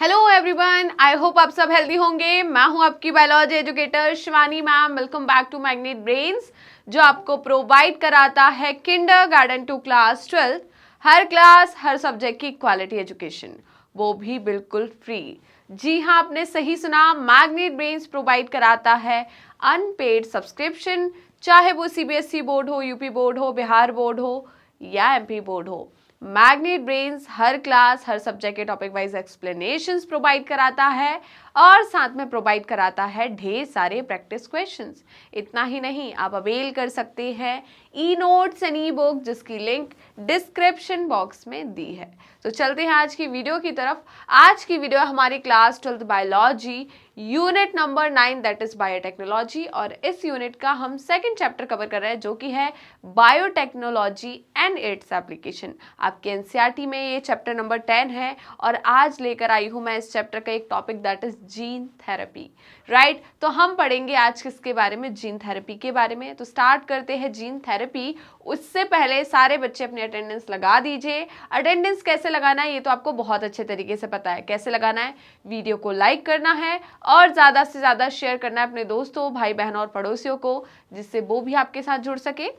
Hello everyone, I hope आप सब healthy होंगे। मैं हूं आपकी biology educator Shivani ma'am. Welcome back to Magnet Brains, जो आपको प्रोवाइड कराता है किंडरगार्टन टू क्लास 12 हर क्लास हर सब्जेक्ट की क्वालिटी एजुकेशन, वो भी बिल्कुल फ्री। जी हाँ, आपने सही सुना, मैग्नेट ब्रेन्स प्रोवाइड कराता है अनपेड सब्सक्रिप्शन, चाहे वो सीबीएसई बोर्ड हो, यूपी बोर्ड हो, बिहार बोर्ड हो या एमपी बोर्ड हो। मैग्नेट ब्रेन्स हर क्लास हर सब्जेक्ट के टॉपिक वाइज एक्सप्लेनेशंस प्रोवाइड कराता है और साथ में प्रोवाइड कराता है ढेर सारे प्रैक्टिस क्वेश्चंस। इतना ही नहीं, आप अवेल कर सकते हैं e notes and E book, जिसकी लिंक डिस्क्रिप्शन बॉक्स में दी है। तो चलते हैं आज की वीडियो की तरफ। आज की वीडियो हमारी class 12 biology unit number 9 that is biotechnology, और इस यूनिट का हम सेकंड चैप्टर कवर कर रहे हैं जो कि है बायोटेक्नोलॉजी एंड इट्स एप्लीकेशन। आपके एनसीईआरटी में ये चैप्टर नंबर 10 है और आज लेकर आई हूं मैं इस चैप्टर का एक topic that is gene therapy. Right, तो हम पढ़ेंगे आज किसके बारे में? जीन थेरेपी के बारे में। तो स्टार्ट करते हैं जीन थेरेपी। उससे पहले सारे बच्चे अपनी अटेंडेंस लगा दीजिए। अटेंडेंस कैसे लगाना है ये तो आपको बहुत अच्छे तरीके से पता है। कैसे लगाना है? वीडियो को लाइक करना है और ज़्यादा से ज़्यादा शेयर करना है अपने दोस्तों, भाई बहनों और पड़ोसियों को, जिससे वो भी आपके साथ जुड़ सके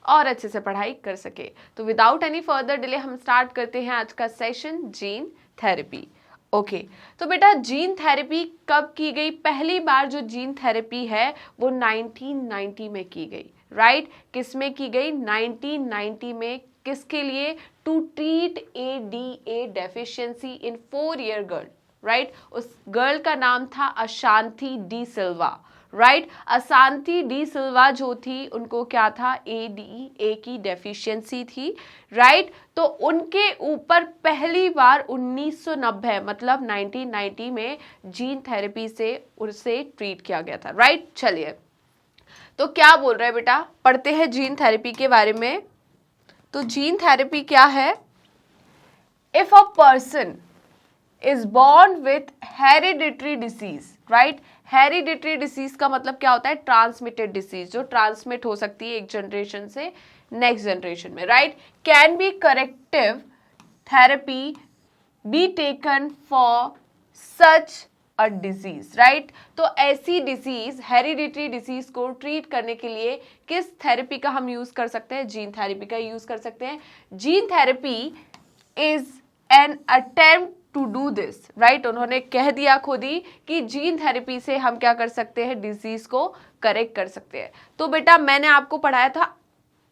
और अच्छे से पढ़ाई कर सके। तो विदाउट एनी फर्दर डिले हम स्टार्ट करते हैं आज का सेशन, जीन थेरेपी। ओके, तो बेटा जीन थेरेपी कब की गई? पहली बार जो जीन थेरेपी है वो 1990 में की गई। राइट, किस में की गई? 1990 में। किसके लिए? To treat ADA deficiency in 4-year girl. Right, उस गर्ल का नाम था Ashanti De Silva. Right, Ashanti De Silva जो थी, उनको क्या था? ADA की डेफिशिएंसी थी। राइट, तो उनके ऊपर पहली बार 1990 मतलब 1990 में जीन थेरेपी से उसे ट्रीट किया गया था। राइट, चलिए तो क्या बोल रहे हैं बेटा, पढ़ते हैं जीन थेरेपी के बारे में। तो जीन थेरेपी क्या है? If a person is born with hereditary disease, right? Hereditary disease का मतलब क्या होता है? ट्रांसमिटेड डिसीज, जो ट्रांसमिट हो सकती है एक जनरेशन से नेक्स्ट जनरेशन में। Right, can be corrective therapy be taken for such a disease. Right, तो ऐसी डिजीज, हेरिडिटरी डिसीज को ट्रीट करने के लिए किस थेरेपी का हम यूज कर सकते हैं? जीन थेरेपी का यूज कर सकते हैं। Gene therapy is an attempt to do this. Right, उन्होंने कह दिया खुद ही कि जीन थेरेपी से हम क्या कर सकते हैं? डिजीज को करेक्ट कर सकते हैं। तो बेटा मैंने आपको पढ़ाया था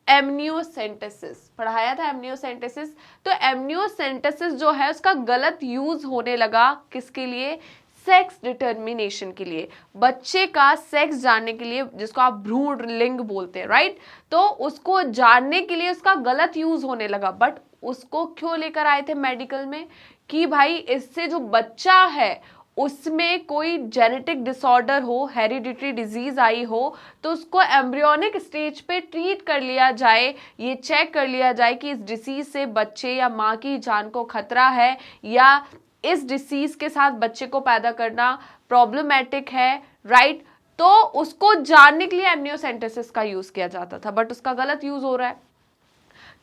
एमनियोसेंटेसिस, पढ़ाया था एमनियोसेंटेसिस। तो एमनियोसेंटेसिस जो है उसका गलत यूज होने लगा किसके लिए? सेक्स डिटर्मिनेशन के लिए, बच्चे का सेक्स जानने के लिए, जिसको आप भ्रूण लिंग बोलते हैं। राइट, तो उसको जानने के लिए उसका गलत यूज होने लगा। बट उसको क्यों लेकर आए थे मेडिकल में? कि भाई इससे जो बच्चा है उसमें कोई जेनेटिक डिसऑर्डर हो, हेरिडिटरी डिजीज आई हो, तो उसको एम्ब्रियोनिक स्टेज पे ट्रीट कर लिया जाए। ये चेक कर लिया जाए कि इस डिसीज से बच्चे या माँ की जान को खतरा है, या इस डिसीज के साथ बच्चे को पैदा करना प्रॉब्लमेटिक है। राइट, तो उसको जानने के लिए एमनियोसेंटेसिस का यूज किया जाता था, बट उसका गलत यूज हो रहा है।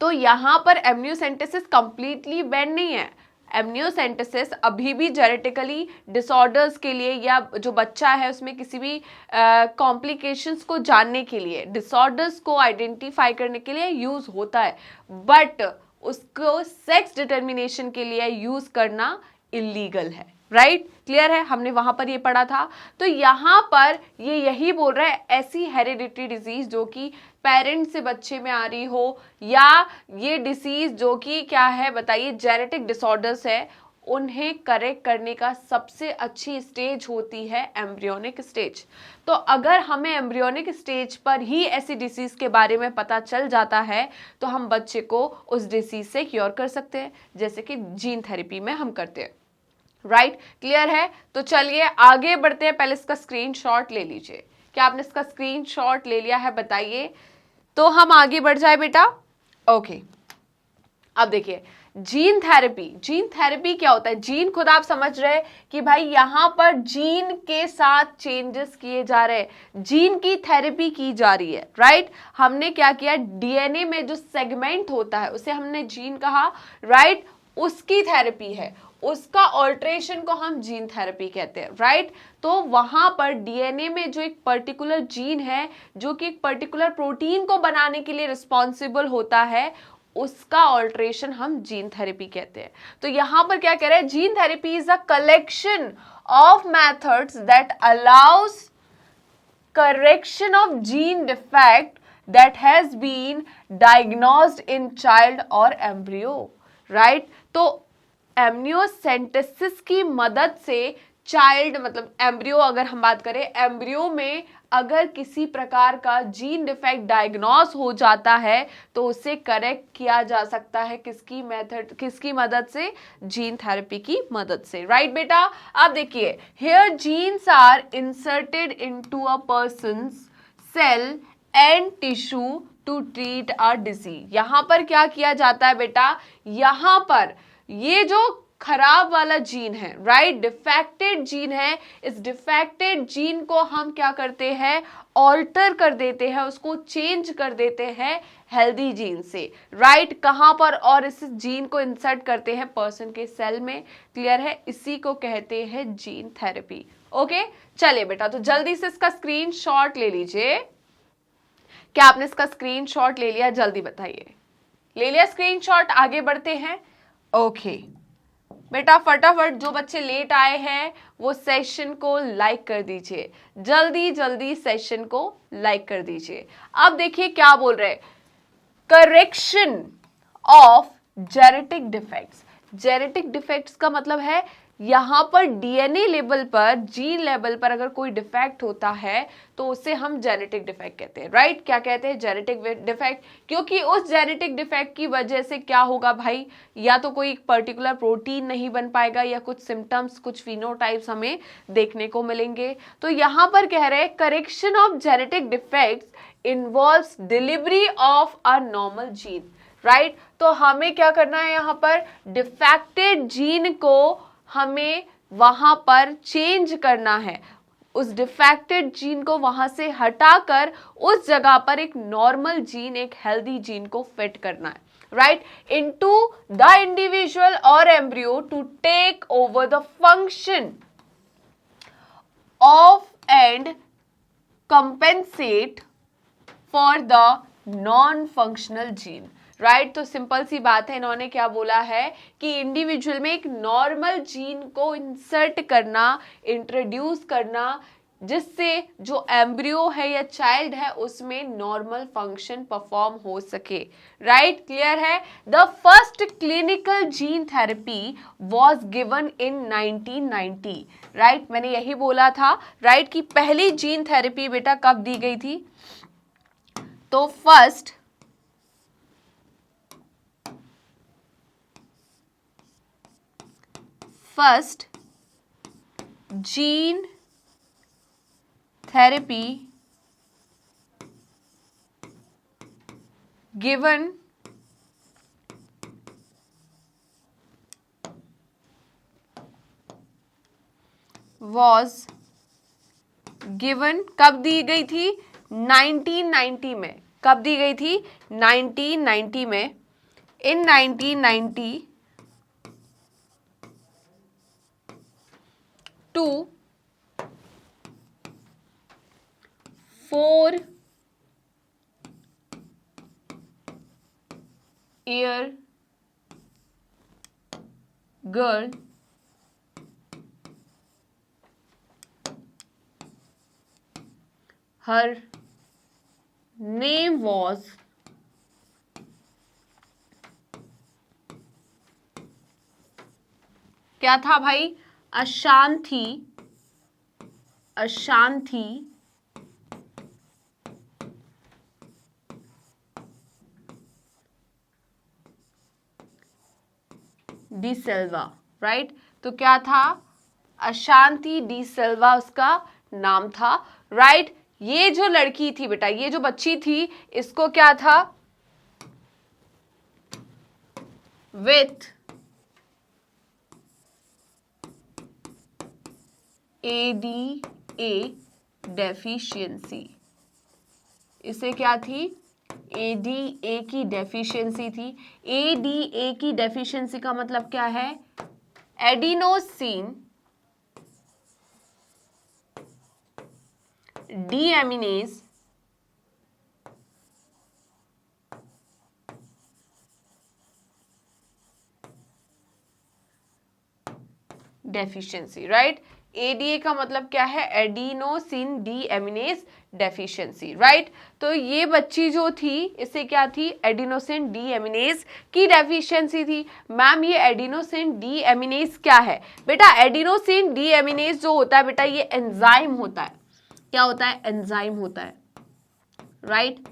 तो यहां पर एमनियोसेंटेसिस कंप्लीटली बैन नहीं है। एमनियोसेंटेसिस अभी भी जेनेटिकली डिसऑर्डर्स के लिए, या जो बच्चा है उसमें किसी भी कॉम्प्लिकेशंस को जानने के लिए, डिसऑर्डर्स को आइडेंटिफाई करने के लिए यूज होता है, बट उसको सेक्स डिटर्मिनेशन के लिए यूज करना इलीगल है। राइट, क्लियर है? हमने वहां पर ये पढ़ा था। तो यहां पर ये यही बोल रहा है, ऐसी हेरिडिटरी डिजीज जो कि पेरेंट्स से बच्चे में आ रही हो, या ये डिसीज जो कि क्या है बताइए, जेनेटिक डिसऑर्डर्स है, उन्हें करेक्ट करने का सबसे अच्छी स्टेज होती है एम्ब्रियोनिक स्टेज। तो अगर हमें एम्ब्रियोनिक स्टेज पर ही ऐसी डिसीज के बारे में पता चल जाता है तो हम बच्चे को उस डिसीज से क्योर कर सकते हैं, जैसे कि जीन थेरेपी में हम करते हैं। राइट, क्लियर है? तो चलिए आगे बढ़ते हैं। पहले इसका स्क्रीनशॉट ले लीजिए। क्या आपने इसका स्क्रीनशॉट ले लिया है? बताइए, तो हम आगे बढ़ जाए बेटा। ओके, अब देखिए जीन थेरेपी। जीन थेरेपी क्या होता है? जीन खुद आप समझ रहे हैं कि भाई यहां पर जीन के साथ चेंजेस किए जा रहे हैं, जीन की थेरेपी की जा रही है। राइट, हमने क्या किया? डीएनए में जो सेगमेंट होता है उसे हमने जीन कहा। राइट, उसकी थेरेपी है, उसका ऑल्ट्रेशन को हम जीन थेरेपी कहते हैं, राइट। तो वहां पर डीएनए में जो एक पर्टिकुलर जीन है जो कि एक पर्टिकुलर प्रोटीन को बनाने के लिए रिस्पॉन्सिबल होता है, उसका ऑल्ट्रेशन हम जीन थेरेपी कहते हैं। तो यहां पर क्या कह रहे हैं, gene therapy is a collection of methods that allows correction of gene defect that has been diagnosed in child or embryo, right। तो एमनियोसेंटेसिस की मदद से चाइल्ड मतलब एम्ब्रियो, अगर हम बात करें एम्ब्रियो में अगर किसी प्रकार का जीन डिफेक्ट डायग्नोस हो जाता है तो उसे करेक्ट किया जा सकता है किसकी मेथड, किसकी मदद से, जीन थेरेपी की मदद से, राइट बेटा। अब देखिए, here genes are inserted into a person's cell and tissue to treat a disease. यहां पर क्या किया जाता है बेटा, यहां पर ये जो खराब वाला जीन है, राइट, डिफेक्टेड जीन है, इस डिफेक्टेड जीन को हम क्या करते हैं, ऑल्टर कर देते हैं, उसको चेंज कर देते हैं हेल्दी जीन से, राइट। कहां पर, और इस जीन को इंसर्ट करते हैं पर्सन के सेल में, क्लियर है, इसी को कहते हैं जीन थेरेपी। ओके, चलिए बेटा, तो जल्दी से इसका स्क्रीनशॉट ले लीजिए। क्या आपने इसका स्क्रीनशॉट ले लिया, जल्दी बताइए। ले लिया स्क्रीनशॉट, आगे बढ़ते हैं। ओके बेटा, फटाफट जो बच्चे लेट आए हैं वो सेशन को लाइक कर दीजिए, जल्दी जल्दी सेशन को लाइक कर दीजिए। अब देखिए क्या बोल रहे हैं, correction of genetic defects. Genetic defects का मतलब है यहां पर डीएनए लेवल पर, जीन लेवल पर अगर कोई डिफेक्ट होता है तो उसे हम जेनेटिक डिफेक्ट कहते हैं, राइट। क्या कहते हैं, जेनेटिक डिफेक्ट, क्योंकि उस जेनेटिक डिफेक्ट की वजह से क्या होगा भाई, या तो कोई पर्टिकुलर प्रोटीन नहीं बन पाएगा या कुछ सिम्टम्स, कुछ फिनोटाइप्स हमें देखने को मिलेंगे। तो यहां पर कह रहे हैं correction of genetic defects involves delivery of a normal gene, right. तो हमें क्या करना है, यहां पर डिफेक्टेड जीन को हमें वहां पर चेंज करना है, उस डिफेक्टेड जीन को वहां से हटाकर उस जगह पर एक नॉर्मल जीन, एक हेल्दी जीन को फिट करना है, राइट, इनटू द इंडिविजुअल और embryo to take over the function of and compensate for the non functional gene, right. तो सिंपल सी बात है, इन्होंने क्या बोला है कि इंडिविजुअल में एक नॉर्मल जीन को इंसर्ट करना, इंट्रोड्यूस करना, जिससे जो एम्ब्रियो है या चाइल्ड है उसमें नॉर्मल फंक्शन परफॉर्म हो सके, राइट, क्लियर है। The first clinical gene therapy was given in 1990, right. मैंने यही बोला था, राइट, कि पहली जीन थेरेपी बेटा कब दी गई थी, तो first gene therapy given was given कब दी गई थी, 1990 में। कब दी गई थी, 1990 में। इन 1990 to 4-year girl her name was क्या था भाई, अशांति, अशांति डी सिल्वा, राइट। तो क्या था, अशांति डी सिल्वा उसका नाम था, राइट। ये जो लड़की थी बेटा, ये जो बच्ची थी, इसको क्या था, विथ ADA डेफिशिएंसी, इसे क्या थी, ADA की डेफिशिएंसी थी। ADA की डेफिशिएंसी का मतलब क्या है, adenosine deaminase deficiency, right. ADA का मतलब क्या है? Adenosine deaminase deficiency, right. तो ये बच्ची जो थी, इससे क्या थी? एडिनोसिन डीएमिनेज की डेफिशिएंसी थी। मैम ये एडिनोसिन डीएमिनेज क्या है? बेटा एडिनोसिन डीएमिनेज जो होता है बेटा, ये एंजाइम होता है। क्या होता है? एंजाइम होता है, राइट।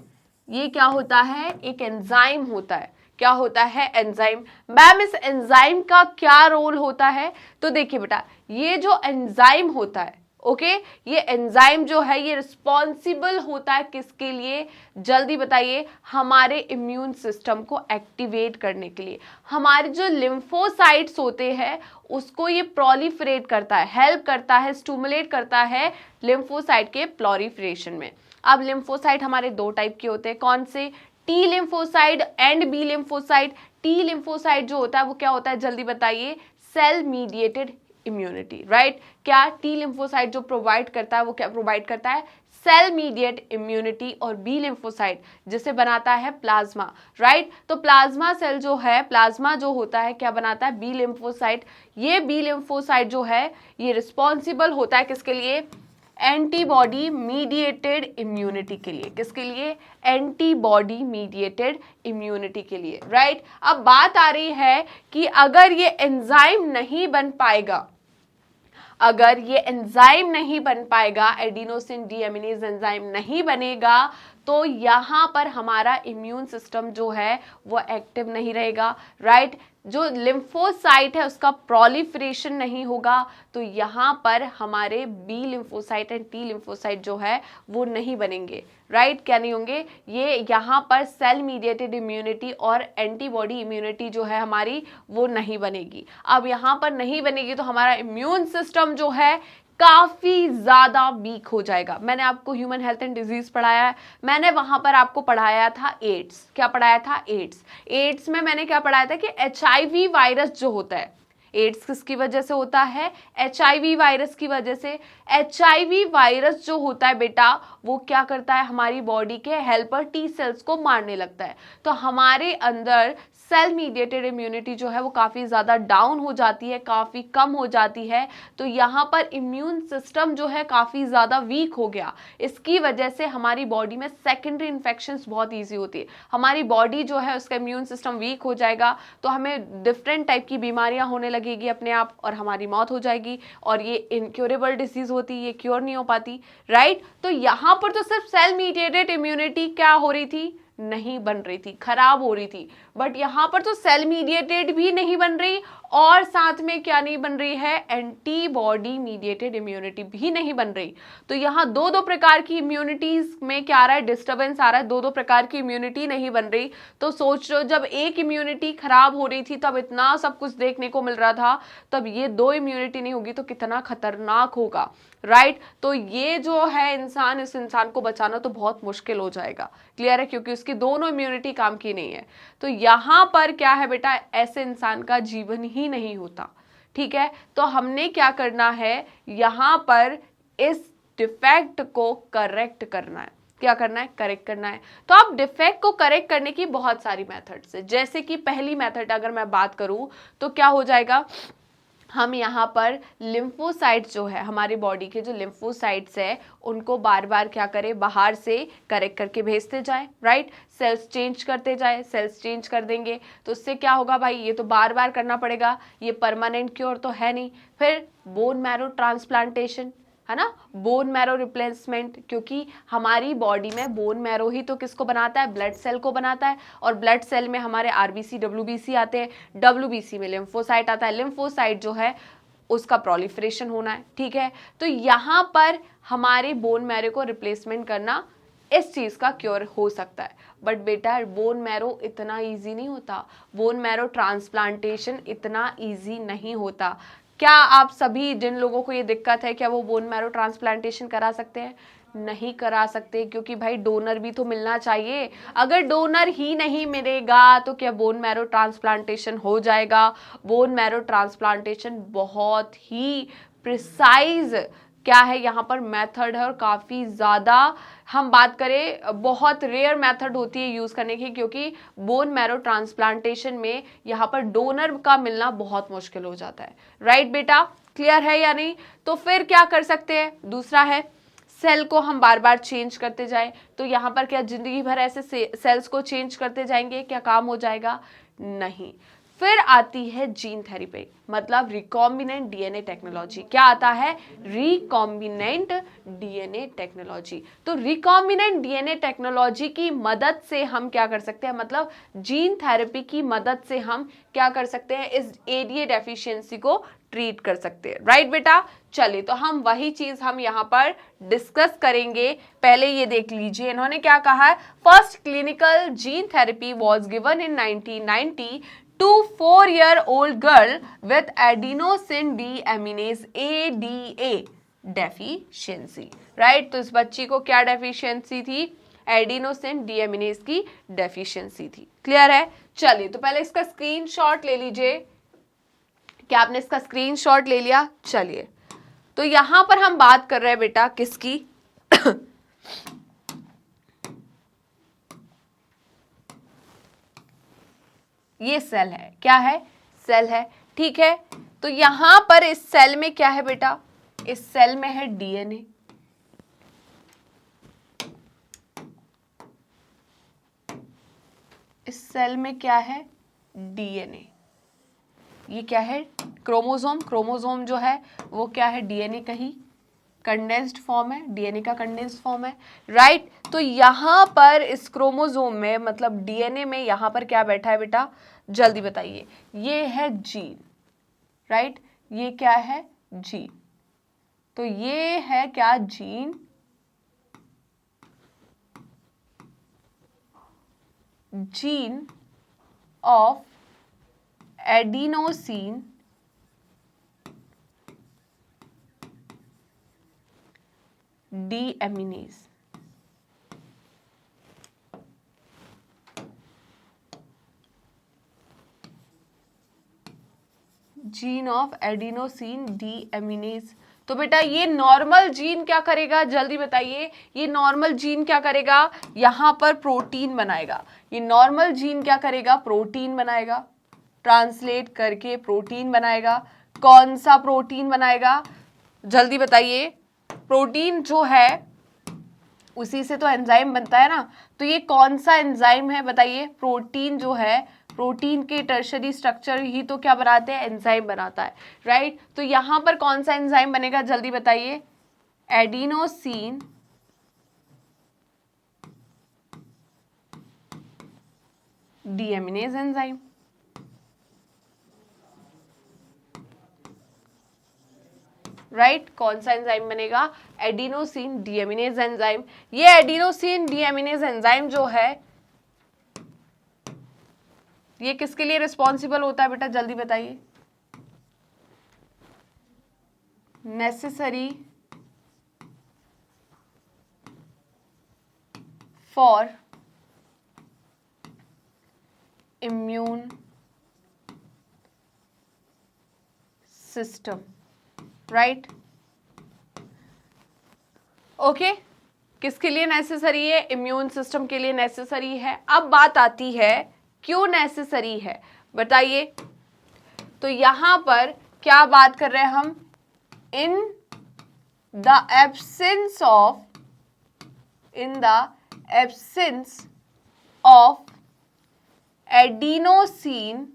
ये क्या होता है? एक एंजाइम होता है। क्या होता है? एंजाइम। मैम इस एंजाइम का क्या रोल होता है? तो देखिए बेटा, ये जो एंजाइम होता है, ओके, ये एंजाइम जो है ये रिस्पॉन्सिबल होता है किसके लिए? जल्दी बताइए। हमारे इम्यून सिस्टम को एक्टिवेट करने के लिए। हमारे जो लिम्फोसाइट्स होते हैं उसको ये प्रोलिफरेट करता है, हेल्प करता है, स्टिमुलेट करता है लिम्फोसाइट के प्रोलिफरेशन में। अब लिम्फोसाइट हमारे दो टाइप के होते हैं। कौन से? T lymphocyte and B lymphocyte. T lymphocyte जो होता है वो क्या होता है? जल्दी बताइए। Cell mediated immunity, right. क्या टी लिम्फोसाइट जो प्रोवाइड करता है वो क्या प्रोवाइड करता है? Cell mediate immunity. और बी लिम्फोसाइट जिसे बनाता है प्लाज्मा, राइट। तो प्लाज्मा सेल जो है, प्लाज्मा जो होता है क्या बनाता है? B lymphocyte. ये बी लिम्फोसाइट जो है ये रिस्पॉन्सिबल होता है किसके लिए? एंटीबॉडी मीडिएटेड इम्यूनिटी के लिए। किसके लिए? एंटीबॉडी मीडिएटेड इम्यूनिटी के लिए, राइट। अब बात आ रही है कि अगर ये एंजाइम नहीं बन पाएगा, अगर ये एंजाइम नहीं बन पाएगा, एडिनोसिन डीएमिनेज एंजाइम नहीं बनेगा, तो यहाँ पर हमारा इम्यून सिस्टम जो है वो एक्टिव नहीं रहेगा, राइट। जो लिम्फोसाइट है उसका प्रोलिफरेशन नहीं होगा, तो यहाँ पर हमारे B lymphocyte and T lymphocyte जो है वो नहीं बनेंगे, राइट। क्या नहीं होंगे? ये यहाँ पर सेल मीडिएटेड इम्यूनिटी और एंटीबॉडी इम्यूनिटी जो है हमारी वो नहीं बनेगी। अब यहाँ पर नहीं बनेगी तो हमारा इम्यून सिस्टम जो है काफी ज्यादा वीक हो जाएगा। मैंने आपको ह्यूमन हेल्थ एंड डिजीज पढ़ाया है, मैंने वहां पर आपको पढ़ाया था एड्स। क्या पढ़ाया था? एड्स। एड्स में मैंने क्या पढ़ाया था कि एचआईवी वायरस जो होता है, एड्स किसकी वजह से होता है? एचआईवी वायरस की वजह से। एचआईवी वायरस जो होता है बेटा वो क्या करता है? हमारी बॉडी के हेल्पर टी सेल्स को मारने लगता है। तो हमारे अंदर सेल मीडिएटेड इम्यूनिटी जो है वो काफ़ी ज़्यादा डाउन हो जाती है, काफ़ी कम हो जाती है। तो यहाँ पर इम्यून सिस्टम जो है काफ़ी ज़्यादा वीक हो गया। इसकी वजह से हमारी बॉडी में सेकेंडरी इन्फेक्शंस बहुत ईजी होती है। हमारी बॉडी जो है उसका इम्यून सिस्टम वीक हो जाएगा तो हमें डिफरेंट टाइप की बीमारियाँ होने लगेगी अपने आप और हमारी मौत हो जाएगी। और ये इनक्योरेबल डिसीज होती है, ये क्योर नहीं हो पाती, राइट। तो यहाँ पर तो सिर्फ सेल मीडिएटेड इम्यूनिटी क्या हो रही थी? नहीं बन रही थी, खराब हो रही थी। बट यहाँ पर तो सेल मीडिएटेड भी नहीं बन रही और साथ में क्या नहीं बन रही है? एंटीबॉडी मीडिएटेड इम्यूनिटी भी नहीं बन रही। तो यहाँ दो दो प्रकार की इम्यूनिटीज में क्या आ रहा है? डिस्टर्बेंस आ रहा है। दो दो प्रकार की इम्यूनिटी नहीं बन रही। तो सोच लो जब एक इम्यूनिटी खराब हो रही थी तब इतना सब कुछ देखने को मिल रहा था, तब ये दो इम्यूनिटी नहीं होगी तो कितना खतरनाक होगा, राइट। तो ये जो है इंसान, इस इंसान को बचाना तो बहुत मुश्किल हो जाएगा, क्लियर है, क्योंकि उसकी दोनों इम्यूनिटी काम की नहीं है। तो यहाँ पर क्या है बेटा? ऐसे इंसान का जीवन ही नहीं होता, ठीक है। तो हमने क्या करना है? यहाँ पर इस डिफेक्ट को करेक्ट करना है। क्या करना है? करेक्ट करना है। तो आप डिफेक्ट को करेक्ट करने की बहुत सारी मेथड्स है। जैसे कि पहली मेथड अगर मैं बात करूं तो क्या हो जाएगा? हम यहाँ पर लिम्फोसाइट्स जो है, हमारी बॉडी के जो लिम्फोसाइट्स है उनको बार बार क्या करें? बाहर से करेक्ट करके भेजते जाए, राइट। सेल्स चेंज करते जाए, सेल्स चेंज कर देंगे तो उससे क्या होगा भाई? ये तो बार बार करना पड़ेगा, ये परमानेंट क्योर तो है नहीं। फिर बोन मैरो ट्रांसप्लांटेशन, है ना, बोन मैरो रिप्लेसमेंट, क्योंकि हमारी बॉडी में बोन मैरो ही तो किसको बनाता है? ब्लड सेल को बनाता है। और ब्लड सेल में हमारे आरबीसी डब्ल्यूबीसी आते हैं, डब्ल्यूबीसी में लिम्फोसाइट आता है। लिम्फोसाइट जो है उसका प्रोलिफरेशन होना है, ठीक है। तो यहाँ पर हमारे बोन मैरो को रिप्लेसमेंट करना इस चीज का क्योर हो सकता है। बट बेटा बोन मैरो इतना इजी नहीं होता, बोन मैरो ट्रांसप्लांटेशन इतना इजी नहीं होता। क्या आप सभी जिन लोगों को ये दिक्कत है क्या वो बोन मैरो ट्रांसप्लांटेशन करा सकते हैं? नहीं करा सकते, क्योंकि भाई डोनर भी तो मिलना चाहिए। अगर डोनर ही नहीं मिलेगा तो क्या बोन मैरो ट्रांसप्लांटेशन हो जाएगा? बोन मैरो ट्रांसप्लांटेशन बहुत ही प्रिसाइज क्या है यहाँ पर मेथड है, और काफ़ी ज़्यादा हम बात करें बहुत रेयर मेथड होती है यूज़ करने की, क्योंकि बोन मैरो ट्रांसप्लांटेशन में यहाँ पर डोनर का मिलना बहुत मुश्किल हो जाता है। राइट बेटा, क्लियर है या नहीं? तो फिर क्या कर सकते हैं? दूसरा है सेल को हम बार बार चेंज करते जाएं, तो यहाँ पर क्या जिंदगी भर ऐसे सेल्स को चेंज करते जाएंगे, क्या काम हो जाएगा? नहीं। फिर आती है जीन थेरेपी, मतलब रिकॉम्बिनेंट डीएनए टेक्नोलॉजी। क्या आता है? Recombinant DNA technology. तो रिकॉम्बिनेंट डीएनए टेक्नोलॉजी की मदद से हम क्या कर सकते हैं, मतलब जीन थेरेपी की मदद से हम क्या कर सकते हैं, इस एडीए डेफिशिएंसी को ट्रीट कर सकते हैं। राइट बेटा, चलिए तो हम वही चीज हम यहाँ पर डिस्कस करेंगे। पहले ये देख लीजिए इन्होंने क्या कहा है। First clinical gene therapy was given in 1990 to 4-year-old girl with adenosine deaminase ADA deficiency, right? तो इस बच्ची को क्या डेफिशिएंसी थी? एडिनोसिन डीएमिनेज की डेफिशिएंसी थी। क्लियर है? चलिए तो पहले इसका स्क्रीनशॉट ले लीजिए। क्या आपने इसका स्क्रीनशॉट ले लिया? चलिए तो यहां पर हम बात कर रहे हैं बेटा किसकी? ये सेल है। क्या है? सेल है। ठीक है, तो यहां पर इस सेल में क्या है बेटा? इस सेल में है डीएनए। इस सेल में क्या है? डीएनए। ये क्या है? क्रोमोसोम। क्रोमोसोम जो है वो क्या है? डीएनए का ही कंडेंस्ड फॉर्म है, डीएनए का कंडेंस्ड फॉर्म है। राइट, तो यहां पर इस क्रोमोसोम में मतलब डीएनए में यहां पर क्या बैठा है बेटा? जल्दी बताइए। ये है जीन। राइट, ये क्या है? जीन। तो ये है क्या? Gene. Gene of adenosine deaminase. Gene of adenosine deaminase. तो बेटा ये नॉर्मल जीन क्या करेगा? जल्दी बताइए। ये नॉर्मल जीन क्या करेगा? यहां पर प्रोटीन बनाएगा। ये नॉर्मल जीन क्या करेगा? प्रोटीन बनाएगा। ट्रांसलेट करके प्रोटीन बनाएगा। कौन सा प्रोटीन बनाएगा? जल्दी बताइए। प्रोटीन जो है उसी से तो एंजाइम बनता है ना, तो ये कौन सा एंजाइम है बताइए? प्रोटीन जो है, प्रोटीन के टर्शरी स्ट्रक्चर ही तो क्या बनाते हैं? एंजाइम बनाता है। राइट, तो यहां पर कौन सा एंजाइम बनेगा? जल्दी बताइए। Adenosine deaminase enzyme. राइट, कौन सा एंजाइम बनेगा? Adenosine deaminase enzyme. ये एडिनोसिन डीएमिनेज एंजाइम जो है ये किसके लिए रिस्पॉन्सिबल होता है बेटा? जल्दी बताइए। Necessary for immune system. Right, okay, किसके लिए नेसेसरी है? इम्यून सिस्टम के लिए नेसेसरी है। अब बात आती है क्यों नेसेसरी है, बताइए। तो यहां पर क्या बात कर रहे हैं हम? In the absence of adenosine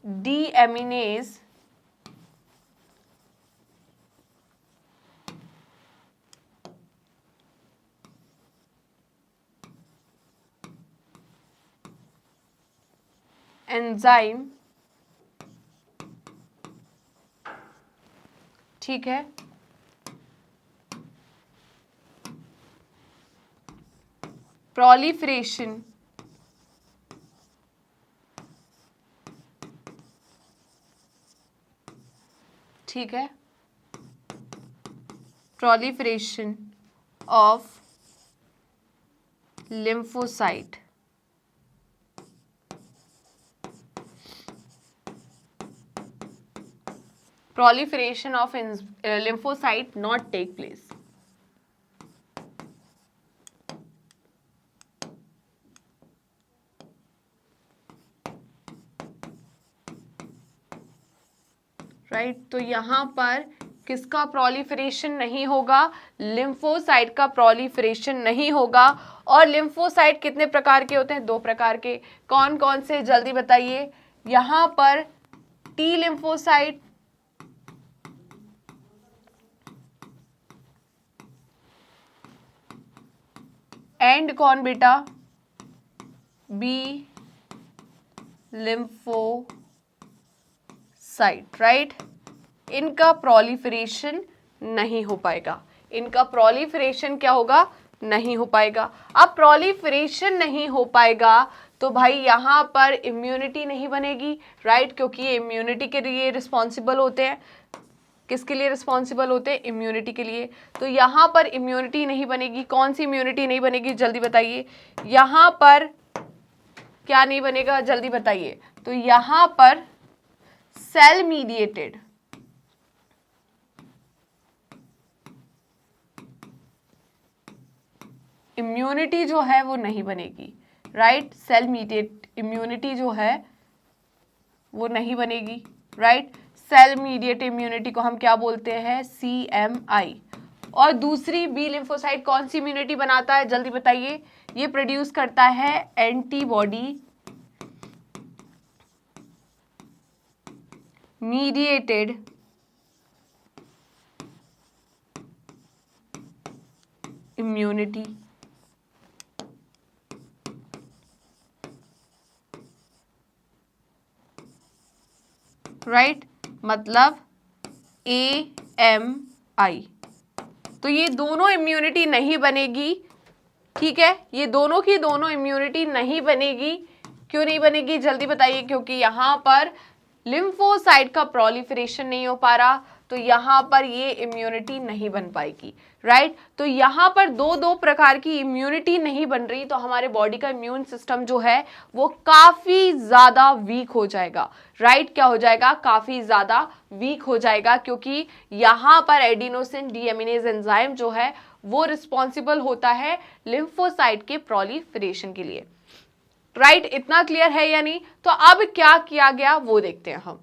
deaminase enzyme, ठीक है, proliferation ठीक है, proliferation of lymphocyte. Proliferation of lymphocyte not take place. Right तो यहाँ पर किसका प्रोलिफरेशन नहीं होगा? लिम्फोसाइट का प्रोलिफरेशन नहीं होगा। और लिम्फोसाइट कितने प्रकार के होते हैं? 2 प्रकार के। कौन कौन से? जल्दी बताइए। यहाँ पर टी लिम्फोसाइट एंड कौन बेटा? B lymphocyte, right. इनका प्रोलिफरेशन नहीं हो पाएगा। इनका प्रोलिफरेशन क्या होगा? नहीं हो पाएगा। अब प्रोलिफरेशन नहीं हो पाएगा तो भाई यहाँ पर इम्यूनिटी नहीं बनेगी, राइट, क्योंकि ये इम्यूनिटी के लिए रिस्पॉन्सिबल होते हैं। किसके लिए रिस्पॉन्सिबल होते हैं? इम्यूनिटी के लिए। तो यहाँ पर इम्यूनिटी नहीं बनेगी। कौन सी इम्यूनिटी नहीं बनेगी? जल्दी बताइए। यहाँ पर क्या नहीं बनेगा? जल्दी बताइए। तो यहाँ पर सेल मीडिएटेड इम्यूनिटी जो है वो नहीं बनेगी, राइट। सेल मीडिएट इम्यूनिटी जो है वो नहीं बनेगी, राइट। सेल मीडिएट इम्यूनिटी को हम क्या बोलते हैं? CMI। और दूसरी बी लिम्फोसाइट कौन सी इम्यूनिटी बनाता है? जल्दी बताइए। ये प्रोड्यूस करता है एंटीबॉडी मीडिएटेड इम्यूनिटी, राइट, मतलब AMI। तो ये दोनों इम्यूनिटी नहीं बनेगी, ठीक है। ये दोनों की दोनों इम्यूनिटी नहीं बनेगी। क्यों नहीं बनेगी? जल्दी बताइए। क्योंकि यहाँ पर लिम्फोसाइट का प्रोलिफरेशन नहीं हो पा रहा, तो यहाँ पर ये इम्यूनिटी नहीं बन पाएगी, राइट। तो यहाँ पर दो प्रकार की इम्यूनिटी नहीं बन रही, तो हमारे बॉडी का इम्यून सिस्टम जो है वो काफी ज्यादा वीक हो जाएगा, राइट। क्या हो जाएगा? काफी ज्यादा वीक हो जाएगा, क्योंकि यहाँ पर एडिनोसिन डीएमिनेज एंजाइम जो है वो रिस्पॉन्सिबल होता है लिम्फोसाइट के प्रोलिफरेशन के लिए, राइट। इतना क्लियर है या नहीं? तो अब क्या किया गया वो देखते हैं हम।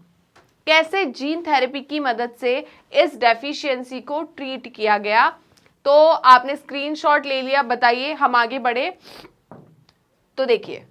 कैसे जीन थेरेपी की मदद से इस डेफिशिएंसी को ट्रीट किया गया। तो आपने स्क्रीनशॉट ले लिया, बताइए। हम आगे बढ़े तो देखिए,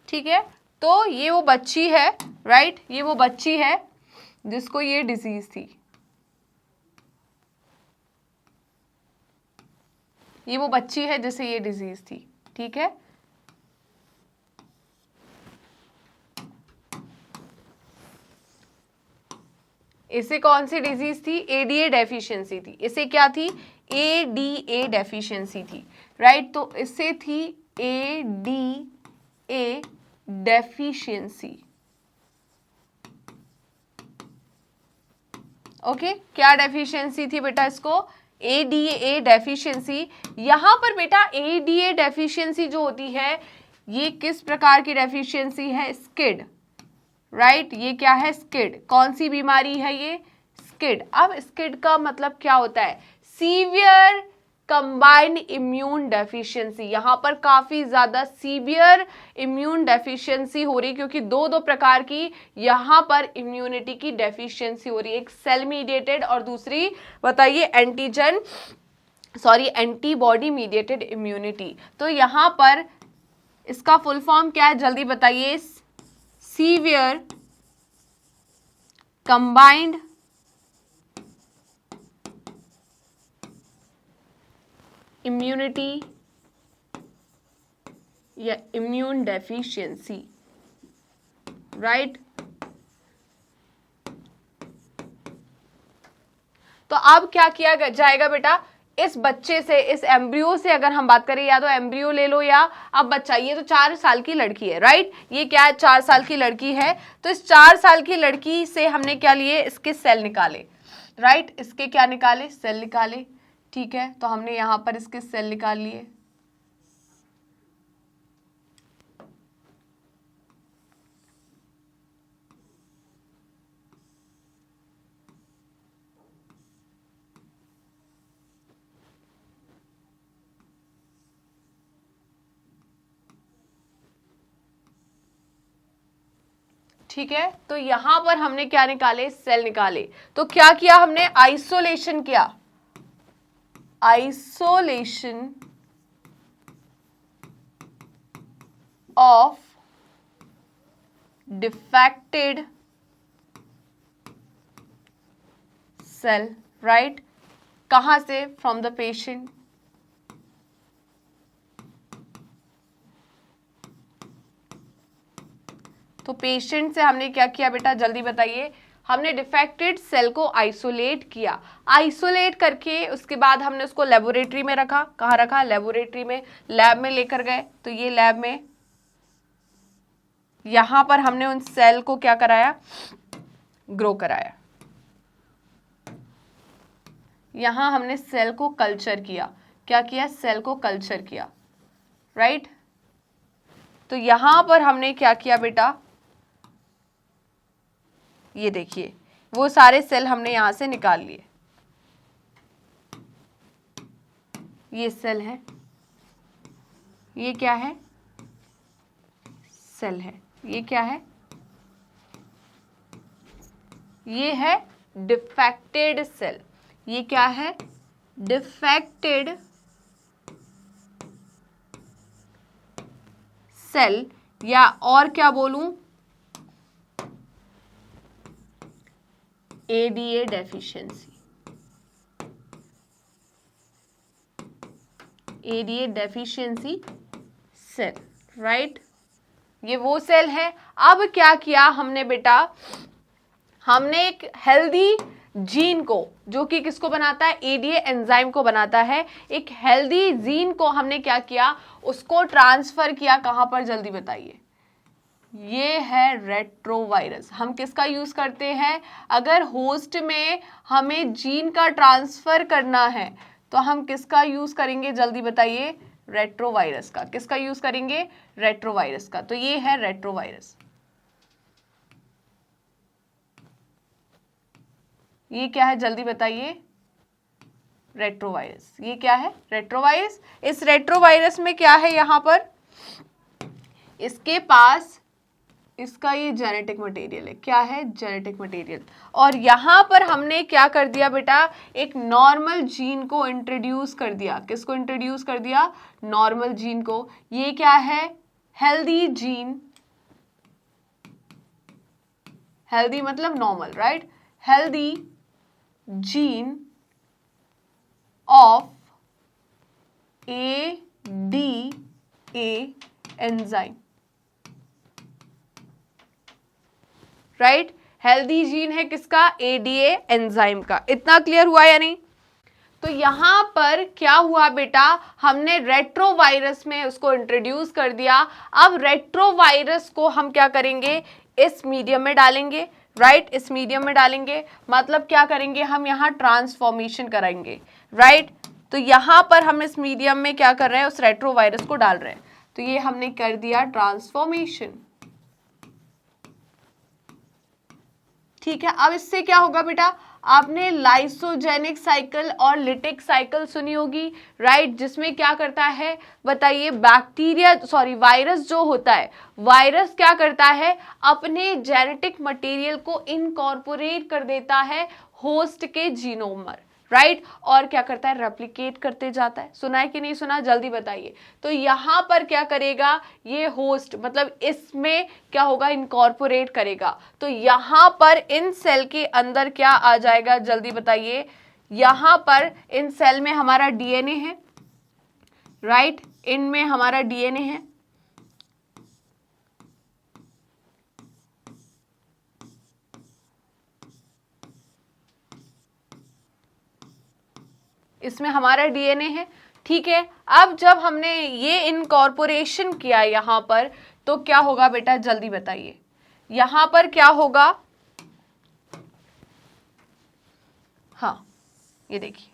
ठीक है। तो ये वो बच्ची है, राइट। ये वो बच्ची है जिसको ये डिजीज थी। ये वो बच्ची है जिसे ये डिजीज थी, ठीक है। इसे कौन सी डिजीज थी? ADA डेफिशिएंसी थी। इसे क्या थी? ADA डेफिशिएंसी थी, राइट। तो इससे थी ADA डेफिशिएंसी, ओके। क्या डेफिशिएंसी थी बेटा? इसको ADA डेफिशिएंसी। यहां पर बेटा ADA डेफिशिएंसी जो होती है ये किस प्रकार की डेफिशिएंसी है? Skid, right. ये क्या है? स्किड। कौन सी बीमारी है ये? स्किड। अब स्किड का मतलब क्या होता है? Severe combined immune deficiency. यहाँ पर काफी ज्यादा सीवियर इम्यून डेफिशिएंसी हो रही, क्योंकि दो प्रकार की यहाँ पर इम्यूनिटी की डेफिशिएंसी हो रही है। एक सेल मीडिएटेड और दूसरी बताइए antigen sorry antibody mediated immunity. तो यहाँ पर इसका फुल फॉर्म क्या है जल्दी बताइए। सीवियर कंबाइंड इम्यूनिटी या इम्यून डेफिशिएंसी, राइट। तो अब क्या किया जाएगा बेटा, इस बच्चे से, इस एम्ब्रियो से अगर हम बात करें, या तो एम्ब्रियो ले लो या अब बच्चा, ये तो 4 साल की लड़की है, राइट। ये क्या है, 4 साल की लड़की है। तो इस 4 साल की लड़की से हमने क्या लिए, इसके सेल निकाले, राइट। इसके क्या निकाले, सेल निकाले, ठीक है। तो हमने यहां पर इसके सेल निकाल लिए। ठीक है, तो यहां पर हमने क्या निकाले, सेल निकाले। तो क्या किया हमने, आइसोलेशन किया, isolation of defected cell, right. कहां से, फ्रॉम द पेशेंट। तो पेशेंट से हमने क्या किया बेटा, जल्दी बताइए। हमने डिफेक्टेड सेल को आइसोलेट किया, आइसोलेट करके उसके बाद हमने उसको लेबोरेटरी में रखा। कहाँ रखा, लेबोरेटरी में, लैब में लेकर गए। तो ये लैब में, यहां पर हमने उन सेल को क्या कराया, ग्रो कराया। यहां हमने सेल को कल्चर किया। क्या किया, सेल को कल्चर किया, राइट। तो यहां पर हमने क्या किया बेटा, ये देखिए वो सारे सेल हमने यहां से निकाल लिए। ये सेल है, ये क्या है, सेल है। ये क्या है, ये है डिफेक्टेड सेल। ये क्या है, डिफेक्टेड सेल, या और क्या बोलूं, ADA deficiency, ADA deficiency cell, right. ये वो सेल है। अब क्या किया हमने बेटा, हमने एक हेल्दी जीन को, जो कि किसको बनाता है, एडीए एंजाइम को बनाता है, एक हेल्दी जीन को हमने क्या किया, उसको ट्रांसफर किया। कहां पर, जल्दी बताइए। ये है रेट्रोवायरस। हम किसका यूज करते हैं, अगर होस्ट में हमें जीन का ट्रांसफर करना है तो हम किसका यूज करेंगे, जल्दी बताइए, रेट्रोवायरस का। किसका यूज करेंगे, रेट्रोवायरस का। तो ये है रेट्रोवायरस। ये क्या है, जल्दी बताइए, रेट्रोवायरस। ये क्या है, रेट्रोवायरस। इस रेट्रोवायरस में क्या है, यहां पर इसके पास इसका ये जेनेटिक मटेरियल है। क्या है, जेनेटिक मटेरियल। और यहां पर हमने क्या कर दिया बेटा, एक नॉर्मल जीन को इंट्रोड्यूस कर दिया। किसको इंट्रोड्यूस कर दिया, नॉर्मल जीन को। ये क्या है, हेल्दी जीन। हेल्दी मतलब normal, right. Healthy gene of ADA enzyme, right. Healthy gene है किसका, एडीए एंजाइम का। इतना क्लियर हुआ या नहीं। तो यहां पर क्या हुआ बेटा, हमने रेट्रोवायरस में उसको इंट्रोड्यूस कर दिया। अब रेट्रोवायरस को हम क्या करेंगे, इस मीडियम में डालेंगे, राइट। इस मीडियम में डालेंगे मतलब क्या करेंगे, हम यहां ट्रांसफॉर्मेशन कराएंगे, राइट। तो यहां पर हम इस मीडियम में क्या कर रहे हैं, उस रेट्रोवायरस को डाल रहे हैं। तो ये हमने कर दिया ट्रांसफॉर्मेशन, ठीक है। अब इससे क्या होगा बेटा, आपने लाइसोजेनिक साइकिल और लिटिक साइकिल सुनी होगी, राइट। जिसमें क्या करता है बताइए, बैक्टीरिया, सॉरी वायरस जो होता है, वायरस क्या करता है, अपने जेनेटिक मटेरियल को इनकॉर्पोरेट कर देता है होस्ट के जीनोम पर, राइट और क्या करता है, रेप्लिकेट करते जाता है। सुना है कि नहीं सुना, जल्दी बताइए। तो यहाँ पर क्या करेगा, ये होस्ट मतलब इसमें क्या होगा, इनकॉर्पोरेट करेगा। तो यहाँ पर इन सेल के अंदर क्या आ जाएगा, जल्दी बताइए। यहाँ पर इन सेल में हमारा डीएनए है, राइट, इनमें हमारा डीएनए है, इसमें हमारा डीएनए है, ठीक है। अब जब हमने ये इनकॉर्पोरेशन किया यहाँ पर, तो क्या होगा बेटा, जल्दी बताइए। यहाँ पर क्या होगा, हाँ ये देखिए,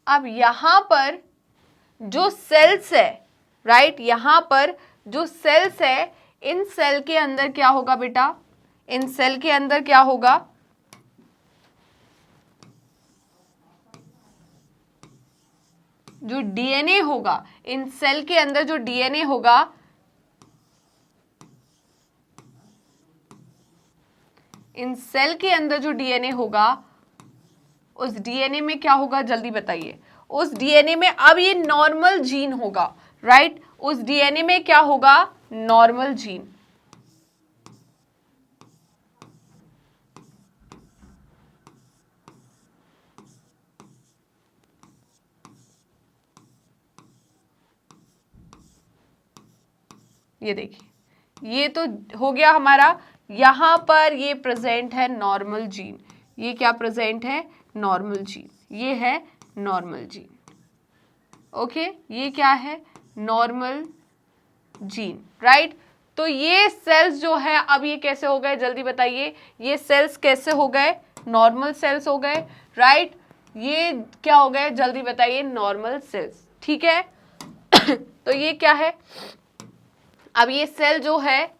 अब यहाँ पर जो सेल्स है, राइट, यहाँ पर जो सेल्स है, इन सेल के अंदर क्या होगा बेटा, इन सेल के अंदर क्या होगा, जो डीएनए होगा, इन सेल के अंदर जो डीएनए होगा, इन सेल के अंदर जो डीएनए होगा, उस डीएनए में क्या होगा, जल्दी बताइए। उस डीएनए में अब ये नॉर्मल जीन होगा, राइट, उस डीएनए में क्या होगा, नॉर्मल जीन। ये देखिए, ये तो हो गया हमारा, यहां पर ये प्रेजेंट है नॉर्मल जीन, ये क्या प्रेजेंट है, नॉर्मल जीन, ये है नॉर्मल जीन, ओके, ये क्या है, नॉर्मल जीन, राइट। तो ये सेल्स जो है अब ये कैसे हो गए, जल्दी बताइए, ये सेल्स कैसे हो गए, नॉर्मल सेल्स हो गए, राइट, ये क्या हो गए, जल्दी बताइए, नॉर्मल सेल्स, ठीक है। तो ये क्या है, अब ये सेल जो है,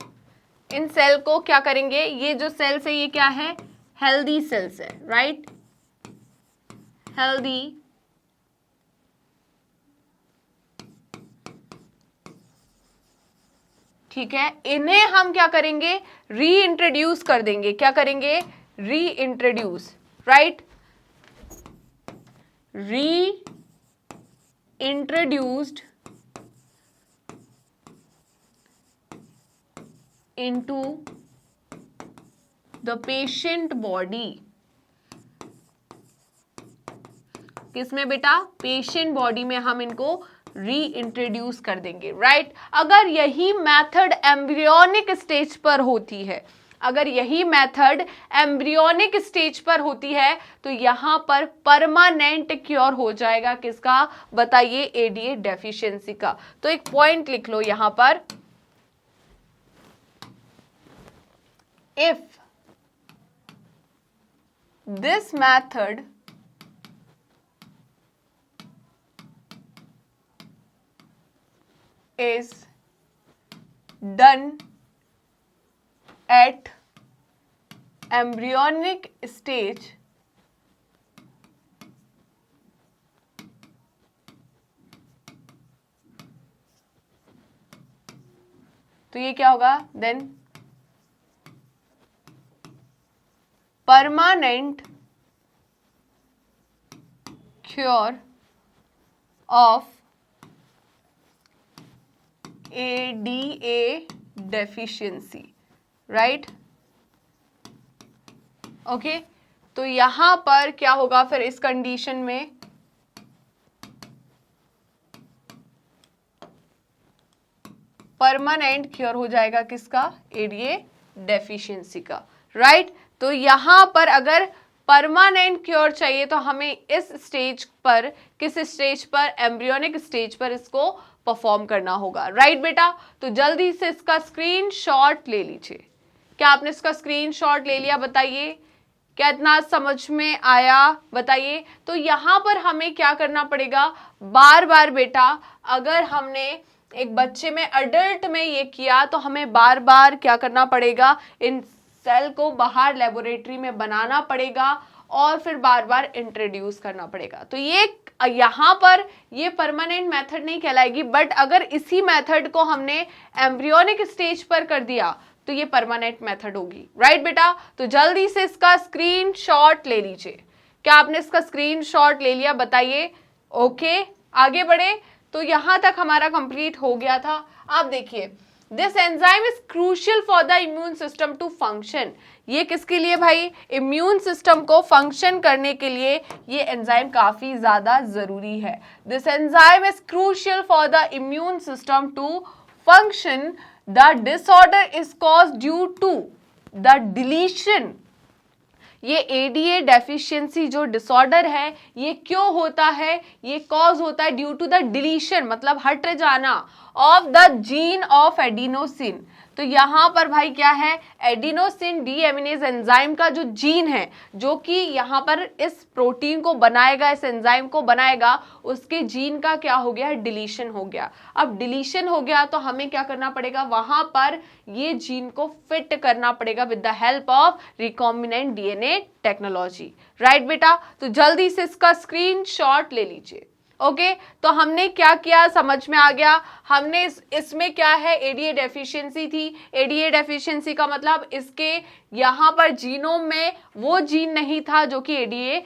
इन सेल को क्या करेंगे, ये जो सेल्स है ये क्या है, हेल्दी सेल्स है, राइट, हेल्दी ठीक है। इन्हें हम क्या करेंगे, री इंट्रोड्यूस कर देंगे, क्या करेंगे, री इंट्रोड्यूस, राइट, री introduced into the patient body, किसमें बेटा, पेशेंट बॉडी में हम इनको री इंट्रोड्यूस कर देंगे, राइट। अगर यही मेथड एम्ब्रियोनिक स्टेज पर होती है, अगर यही मेथड एम्ब्रियोनिक स्टेज पर होती है, तो यहां पर परमानेंट क्योर हो जाएगा, किसका बताइए, एडीए डेफिशिएंसी का। तो एक पॉइंट लिख लो यहां पर, if this method is done at embryonic stage, तो ये क्या होगा, then permanent cure of ADA deficiency, right, okay. तो यहां पर क्या होगा फिर इस कंडीशन में, परमानेंट क्योर हो जाएगा किसका, एडीए डेफिशिएंसी का, राइट। तो यहां पर अगर परमानेंट क्योर चाहिए तो हमें इस स्टेज पर, किस स्टेज पर, एम्ब्रियोनिक स्टेज पर इसको परफॉर्म करना होगा, राइट बेटा। तो जल्दी से इसका स्क्रीनशॉट ले लीजिए। क्या आपने इसका स्क्रीनशॉट ले लिया, बताइए, क्या इतना समझ में आया, बताइए। तो यहां पर हमें क्या करना पड़ेगा, बार बार बेटा, अगर हमने एक बच्चे में, अडल्ट में ये किया, तो हमें बार बार क्या करना पड़ेगा, इन सेल को बाहर लेबोरेटरी में बनाना पड़ेगा और फिर बार बार इंट्रोड्यूस करना पड़ेगा। तो ये यहाँ पर ये परमानेंट मेथड नहीं कहलाएगी, बट अगर इसी मेथड को हमने एम्ब्रियोनिक स्टेज पर कर दिया तो ये परमानेंट मेथड होगी, राइट बेटा। तो जल्दी से इसका स्क्रीनशॉट ले लीजिए। क्या आपने इसका स्क्रीनशॉट ले लिया, बताइए। ओके, आगे बढ़े। तो यहां तक हमारा कंप्लीट हो गया था। अब देखिए, this enzyme is crucial for the immune system to function. ये किसके लिए भाई? इम्यून सिस्टम को फंक्शन करने के लिए ये एंजाइम काफी ज्यादा जरूरी है। This enzyme is crucial for the immune system to function. The disorder is caused due to the deletion. ये एडीए डेफिशिएंसी जो डिसऑर्डर है ये क्यों होता है? ये कॉज होता है ड्यू टू द डिलीशन, मतलब हट जाना of the gene of adenosine. तो यहां पर भाई क्या है? एडिनोसिन डीएमिनेज एंजाइम का जो जीन है, जो कि यहां पर इस प्रोटीन को बनाएगा, इस एंजाइम को बनाएगा, उसके जीन का क्या हो गया? डिलीशन हो गया। अब डिलीशन हो गया तो हमें क्या करना पड़ेगा? वहां पर ये जीन को फिट करना पड़ेगा with the help of recombinant DNA technology, right बेटा। तो जल्दी से इसका स्क्रीनशॉट ले लीजिए। ओके, तो हमने क्या किया, समझ में आ गया। हमने इसमें क्या है? एडीए डेफिशिएंसी थी। एडीए डेफिशिएंसी का मतलब इसके यहां पर जीनोम में वो जीन नहीं था जो कि एडीए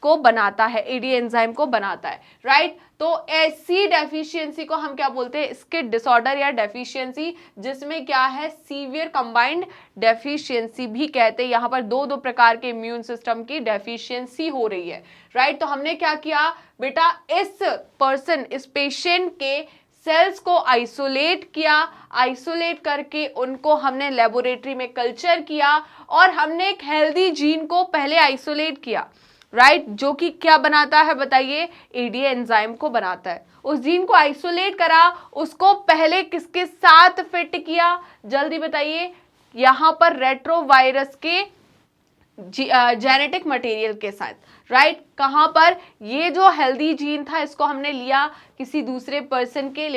को बनाता है, एडीए एंजाइम को बनाता है, राइट। तो ऐसी डेफिशिएंसी को हम क्या बोलते हैं? इसके डिसऑर्डर या डेफिशिएंसी, जिसमें क्या है? सीवियर कंबाइंड डेफिशिएंसी भी कहते हैं। यहां पर दो प्रकार के इम्यून सिस्टम की डेफिशिएंसी हो रही है, राइट। तो हमने क्या किया बेटा? इस पेशेंट के सेल्स को आइसोलेट किया। आइसोलेट करके उनको हमने लेबोरेटरी में कल्चर किया और हमने एक हेल्दी जीन को पहले आइसोलेट किया, राइट, जो कि क्या बनाता है बताइए? एडीए एंजाइम को बनाता है। उस जीन को आइसोलेट करा, उसको पहले किसके साथ फिट किया? जल्दी बताइए। यहां पर रेट्रोवायरस के जेनेटिक मटेरियल के साथ, राइट। कहां पर? ये जो हेल्दी जीन था इसको हमने लिया किसी दूसरे पर्सन के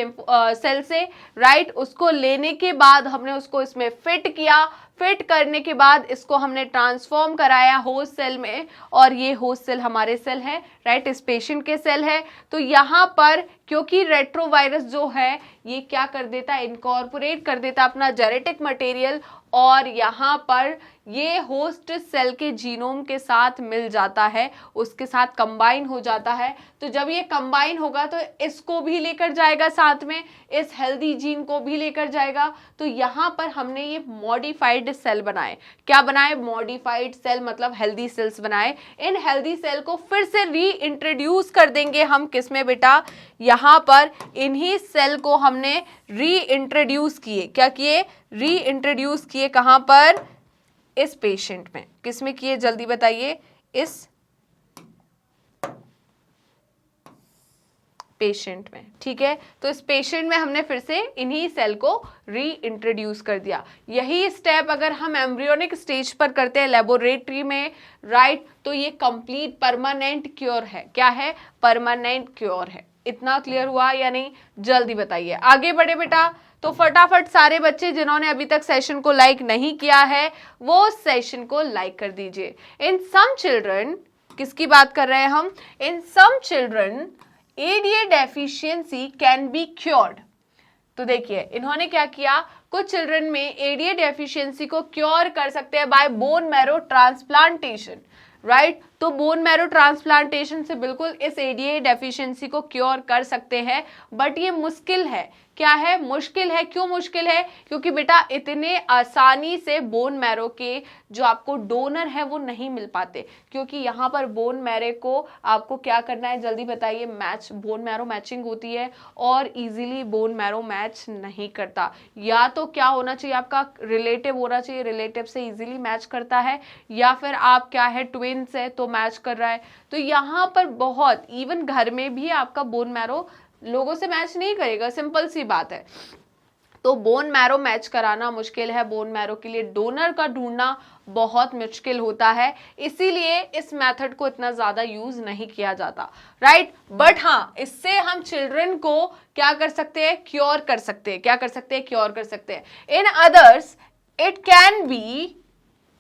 सेल से, राइट। उसको लेने के बाद हमने उसको इसमें फिट किया। फिट करने के बाद इसको हमने ट्रांसफॉर्म कराया होस्ट सेल में, और ये होस्ट सेल हमारे सेल है, राइट, इस पेशेंट के सेल है। तो यहाँ पर क्योंकि रेट्रोवायरस जो है ये क्या कर देता है? इनकॉर्पोरेट कर देता है अपना जेनेटिक मटेरियल, और यहाँ पर ये होस्ट सेल के जीनोम के साथ मिल जाता है, उसके साथ कंबाइन हो जाता है। तो जब ये कंबाइन होगा तो इसको भी लेकर जाएगा साथ में, इस हेल्दी जीन को भी लेकर जाएगा। तो यहाँ पर हमने ये मॉडिफाइड सेल बनाए। क्या बनाए? मॉडिफाइड सेल, मतलब हेल्दी सेल्स बनाए। इन हेल्दी सेल को फिर से री इंट्रोड्यूस कर देंगे हम किसमें बेटा? यहाँ पर इन्हीं सेल को हमने री इंट्रोड्यूस किए। क्या किए? री इंट्रोड्यूस किए। कहां पर? इस पेशेंट में। किसमें किए? जल्दी बताइए। इस पेशेंट में, ठीक है। तो इस पेशेंट में हमने फिर से इन्हीं सेल को री इंट्रोड्यूस कर दिया। यही स्टेप अगर हम एम्ब्रियोनिक स्टेज पर करते हैं लेबोरेटरी में, राइट, तो ये कंप्लीट परमानेंट क्योर है। क्या है? परमानेंट क्योर है। इतना क्लियर हुआ या नहीं? जल्दी बताइए। आगे बढ़े बेटा। तो फटाफट सारे बच्चे जिन्होंने अभी तक सेशन को लाइक नहीं किया है वो सेशन को लाइक कर दीजिए। इन सम चिल्ड्रन, किसकी बात कर रहे हैं हम? In some children ADA deficiency can be cured. तो देखिए इन्होंने क्या किया, कुछ चिल्ड्रन में एडीए डेफिशिएंसी को क्योर कर सकते हैं bye bone marrow transplantation, right. तो बोन मैरो ट्रांसप्लांटेशन से बिल्कुल इस एडीए डेफिशिएंसी को क्योर कर सकते हैं, बट ये मुश्किल है। क्या है? मुश्किल है। क्यों मुश्किल है? क्योंकि बेटा इतने आसानी से बोन मैरो के जो आपको डोनर है वो नहीं मिल पाते, क्योंकि यहाँ पर बोन मैरो को आपको क्या करना है? जल्दी बताइए। मैच, बोन मैरो मैचिंग होती है और इजीली बोन मैरो मैच नहीं करता। या तो क्या होना चाहिए? आपका रिलेटिव होना चाहिए, रिलेटिव से इजीली मैच करता है, या फिर आप क्या है ट्विन्स है तो मैच कर रहा है। तो यहाँ पर बहुत, इवन घर में भी आपका बोन मैरो लोगों से मैच नहीं करेगा, सिंपल सी बात है। तो बोन मैरो मैच कराना मुश्किल है, बोन मैरो के लिए डोनर का ढूंढना बहुत मुश्किल होता है, इसीलिए इस मेथड को इतना ज्यादा यूज नहीं किया जाता, राइट। बट हाँ, इससे हम चिल्ड्रन को क्या कर सकते हैं? क्योर कर सकते हैं। क्या कर सकते हैं? क्योर कर सकते हैं। In others it can be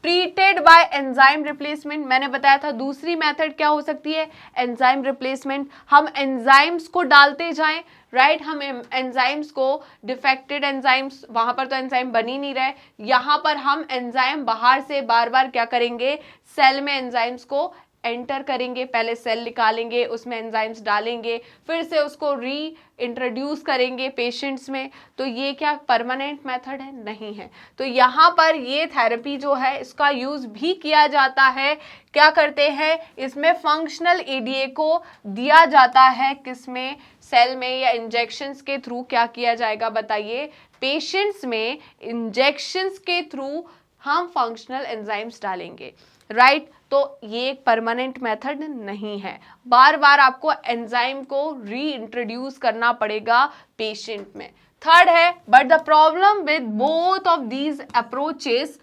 treated by enzyme replacement. मैंने बताया था दूसरी मेथड क्या हो सकती है? Enzyme replacement. हम एंजाइम्स को डालते जाएं, राइट। हम एंजाइम्स को, डिफेक्टेड एंजाइम्स, वहां पर तो एंजाइम बन ही नहीं रहे, यहाँ पर हम एंजाइम बाहर से बार बार क्या करेंगे, सेल में एंजाइम्स को एंटर करेंगे, पहले सेल निकालेंगे, उसमें एंजाइम्स डालेंगे, फिर से उसको री इंट्रोड्यूस करेंगे पेशेंट्स में। तो ये क्या परमानेंट मेथड है? नहीं है। तो यहाँ पर ये थेरेपी जो है इसका यूज भी किया जाता है। क्या करते हैं, इसमें फंक्शनल एडीए को दिया जाता है, किसमें, सेल में, या इंजेक्शंस के थ्रू क्या किया जाएगा बताइए, पेशेंट्स में इंजेक्शंस के थ्रू हम फंक्शनल एंजाइम्स डालेंगे, राइट। तो ये एक परमानेंट मेथड नहीं है, बार बार आपको एंजाइम को री इंट्रोड्यूस करना पड़ेगा पेशेंट में। थर्ड है, but the problem with both of these approaches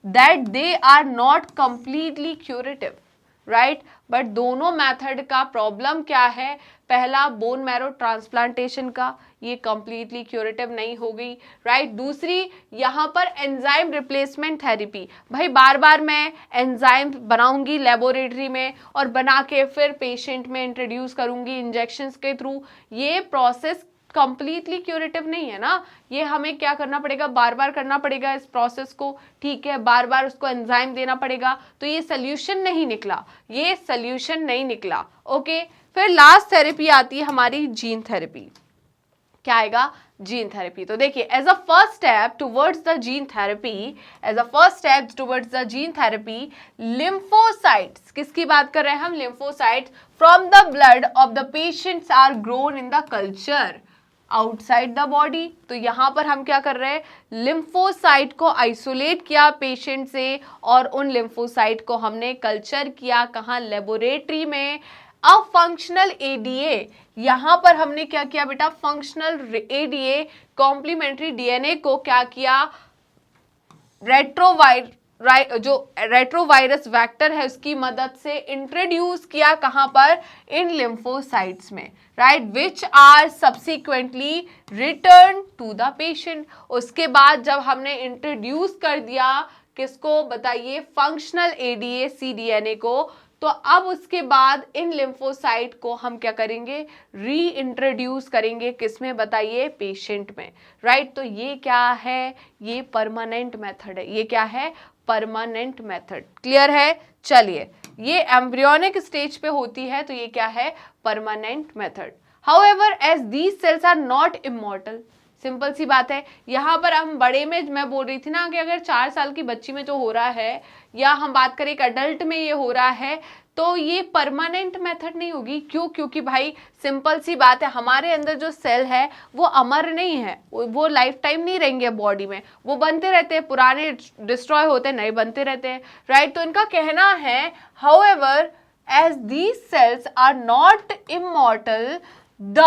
that they are not completely curative, right. But दोनों मेथड का प्रॉब्लम क्या है, पहला बोन मैरो ट्रांसप्लांटेशन का, ये कंप्लीटली क्यूरेटिव नहीं होगी, राइट। दूसरी यहाँ पर एंजाइम रिप्लेसमेंट थेरेपी, भाई बार बार मैं एंजाइम बनाऊंगी लेबोरेटरी में और बना के फिर पेशेंट में इंट्रोड्यूस करूंगी इंजेक्शंस के थ्रू, ये प्रोसेस कंप्लीटली क्यूरेटिव नहीं है ना। ये हमें क्या करना पड़ेगा, बार बार करना पड़ेगा इस प्रोसेस को, ठीक है, बार बार उसको एंजाइम देना पड़ेगा। तो ये सोल्यूशन नहीं निकला, ये सोल्यूशन नहीं निकला, ओके। फिर लास्ट थेरेपी आती है हमारी जीन थेरेपी। क्या आएगा, जीन थेरेपी। तो देखिए, as a first step towards the gene therapy, as a first step towards the gene therapy, lymphocytes, किसकी बात कर रहे हैं हम, lymphocytes from the blood of the patients are grown in the culture outside the body. तो यहाँ पर हम क्या कर रहे हैं, लिम्फोसाइट को आइसोलेट किया पेशेंट से और उन लिम्फोसाइट को हमने कल्चर किया, कहाँ, लेबोरेटरी में। अब फंक्शनल एडीए, यहाँ पर हमने क्या किया बेटा, फंक्शनल एडीए कॉम्प्लीमेंट्री डीएनए को क्या किया, जो रेट्रोवायरस वेक्टर है उसकी मदद से इंट्रोड्यूस किया, कहां पर, इन लिम्फोसाइट्स में, right, which are subsequently return to the patient. उसके बाद जब हमने इंट्रोड्यूस कर दिया किसको बताइए, फंक्शनल एडीए सीडीएनए को, तो अब उसके बाद इन लिम्फोसाइट को हम क्या करेंगे, री इंट्रोड्यूस करेंगे, किसमें बताइए, पेशेंट में, राइट। तो ये क्या है, ये परमानेंट मेथड है, ये क्या है, परमानेंट मेथड। क्लियर है? चलिए, ये एम्ब्रियोनिक स्टेज पे होती है तो ये क्या है, permanent method. However as these cells are not immortal, simple सी बात है। यहाँ पर हम बड़े में, मैं बोल रही थी ना कि अगर 4 साल की बच्ची में जो हो रहा है, या हम बात करें एक अडल्ट में ये हो रहा है, तो ये परमानेंट मेथड नहीं होगी। क्यों? क्योंकि भाई सिंपल सी बात है, हमारे अंदर जो सेल है वो अमर नहीं है, वो लाइफ टाइम नहीं रहेंगे बॉडी में, वो बनते रहते हैं, पुराने डिस्ट्रॉय होते हैं, नए बनते रहते हैं, राइट। तो इनका कहना है, however as these cells are not immortal the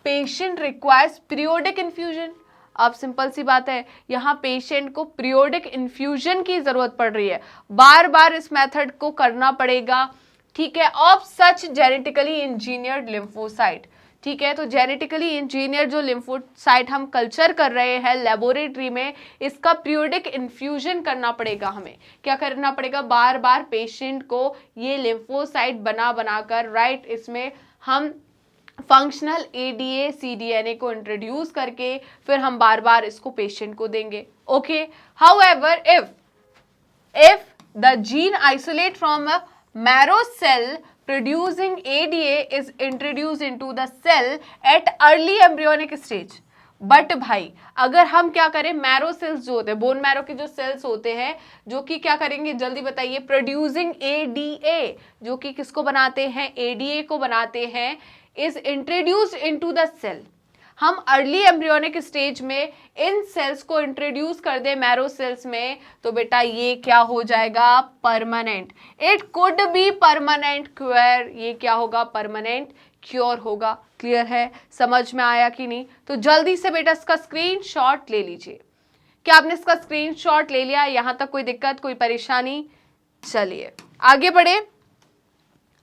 patient requires periodic infusion. अब सिंपल सी बात है, यहाँ पेशेंट को पीरियोडिक इन्फ्यूजन की जरूरत पड़ रही है, बार बार इस मेथड को करना पड़ेगा, ठीक है, of such genetically engineered lymphocyte, ठीक है। तो जेनेटिकली इंजीनियर जो लिम्फोसाइट हम कल्चर कर रहे हैं लेबोरेटरी में, इसका पीरियोडिक इन्फ्यूजन करना पड़ेगा, हमें क्या करना पड़ेगा, बार बार पेशेंट को ये लिम्फोसाइट बना बनाकर, राइट, इसमें हम फंक्शनल एडीए सीडीएनए को इंट्रोड्यूस करके फिर हम बार बार इसको पेशेंट को देंगे, okay. However if the gene isolate from a marrow cell producing ADA is introduced into the cell at early embryonic stage। But भाई अगर हम क्या करें, मैरो सेल्स जो होते हैं, बोन मैरो के जो सेल्स होते हैं, जो कि क्या करेंगे, जल्दी बताइए, प्रोड्यूसिंग एडीए, जो कि किसको बनाते हैं, एडीए को बनाते हैं, is introduced into the cell. हम अर्ली एम्ब्रियोनिक स्टेज में इन सेल्स को इंट्रोड्यूस कर दे मैरो सेल्स में, तो बेटा ये क्या हो जाएगा, permanent. It could be permanent cure, ये क्या होगा, परमानेंट क्योर होगा। क्लियर है? समझ में आया कि नहीं? तो जल्दी से बेटा इसका स्क्रीनशॉट ले लीजिए। क्या आपने इसका स्क्रीनशॉट ले लिया? यहां तक कोई दिक्कत, कोई परेशानी? चलिए आगे बढ़े।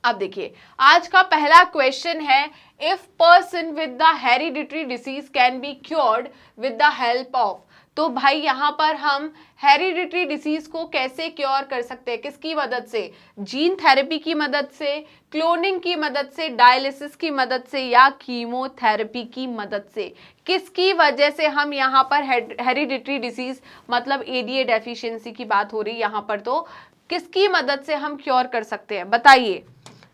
अब देखिए, आज का पहला क्वेश्चन है, if person with the hereditary disease can be cured with the help of. तो भाई यहाँ पर हम हेरिडिटरी डिसीज को कैसे क्योर कर सकते हैं, किसकी मदद से, जीन थेरेपी की मदद से, क्लोनिंग की मदद से, डायलिसिस की मदद से, या कीमोथेरेपी की मदद से, किसकी वजह से हम यहाँ पर हेरिडिटरी डिसीज मतलब एडीए डेफिशिएंसी की बात हो रही है यहाँ पर, तो किसकी मदद से हम क्योर कर सकते हैं, बताइए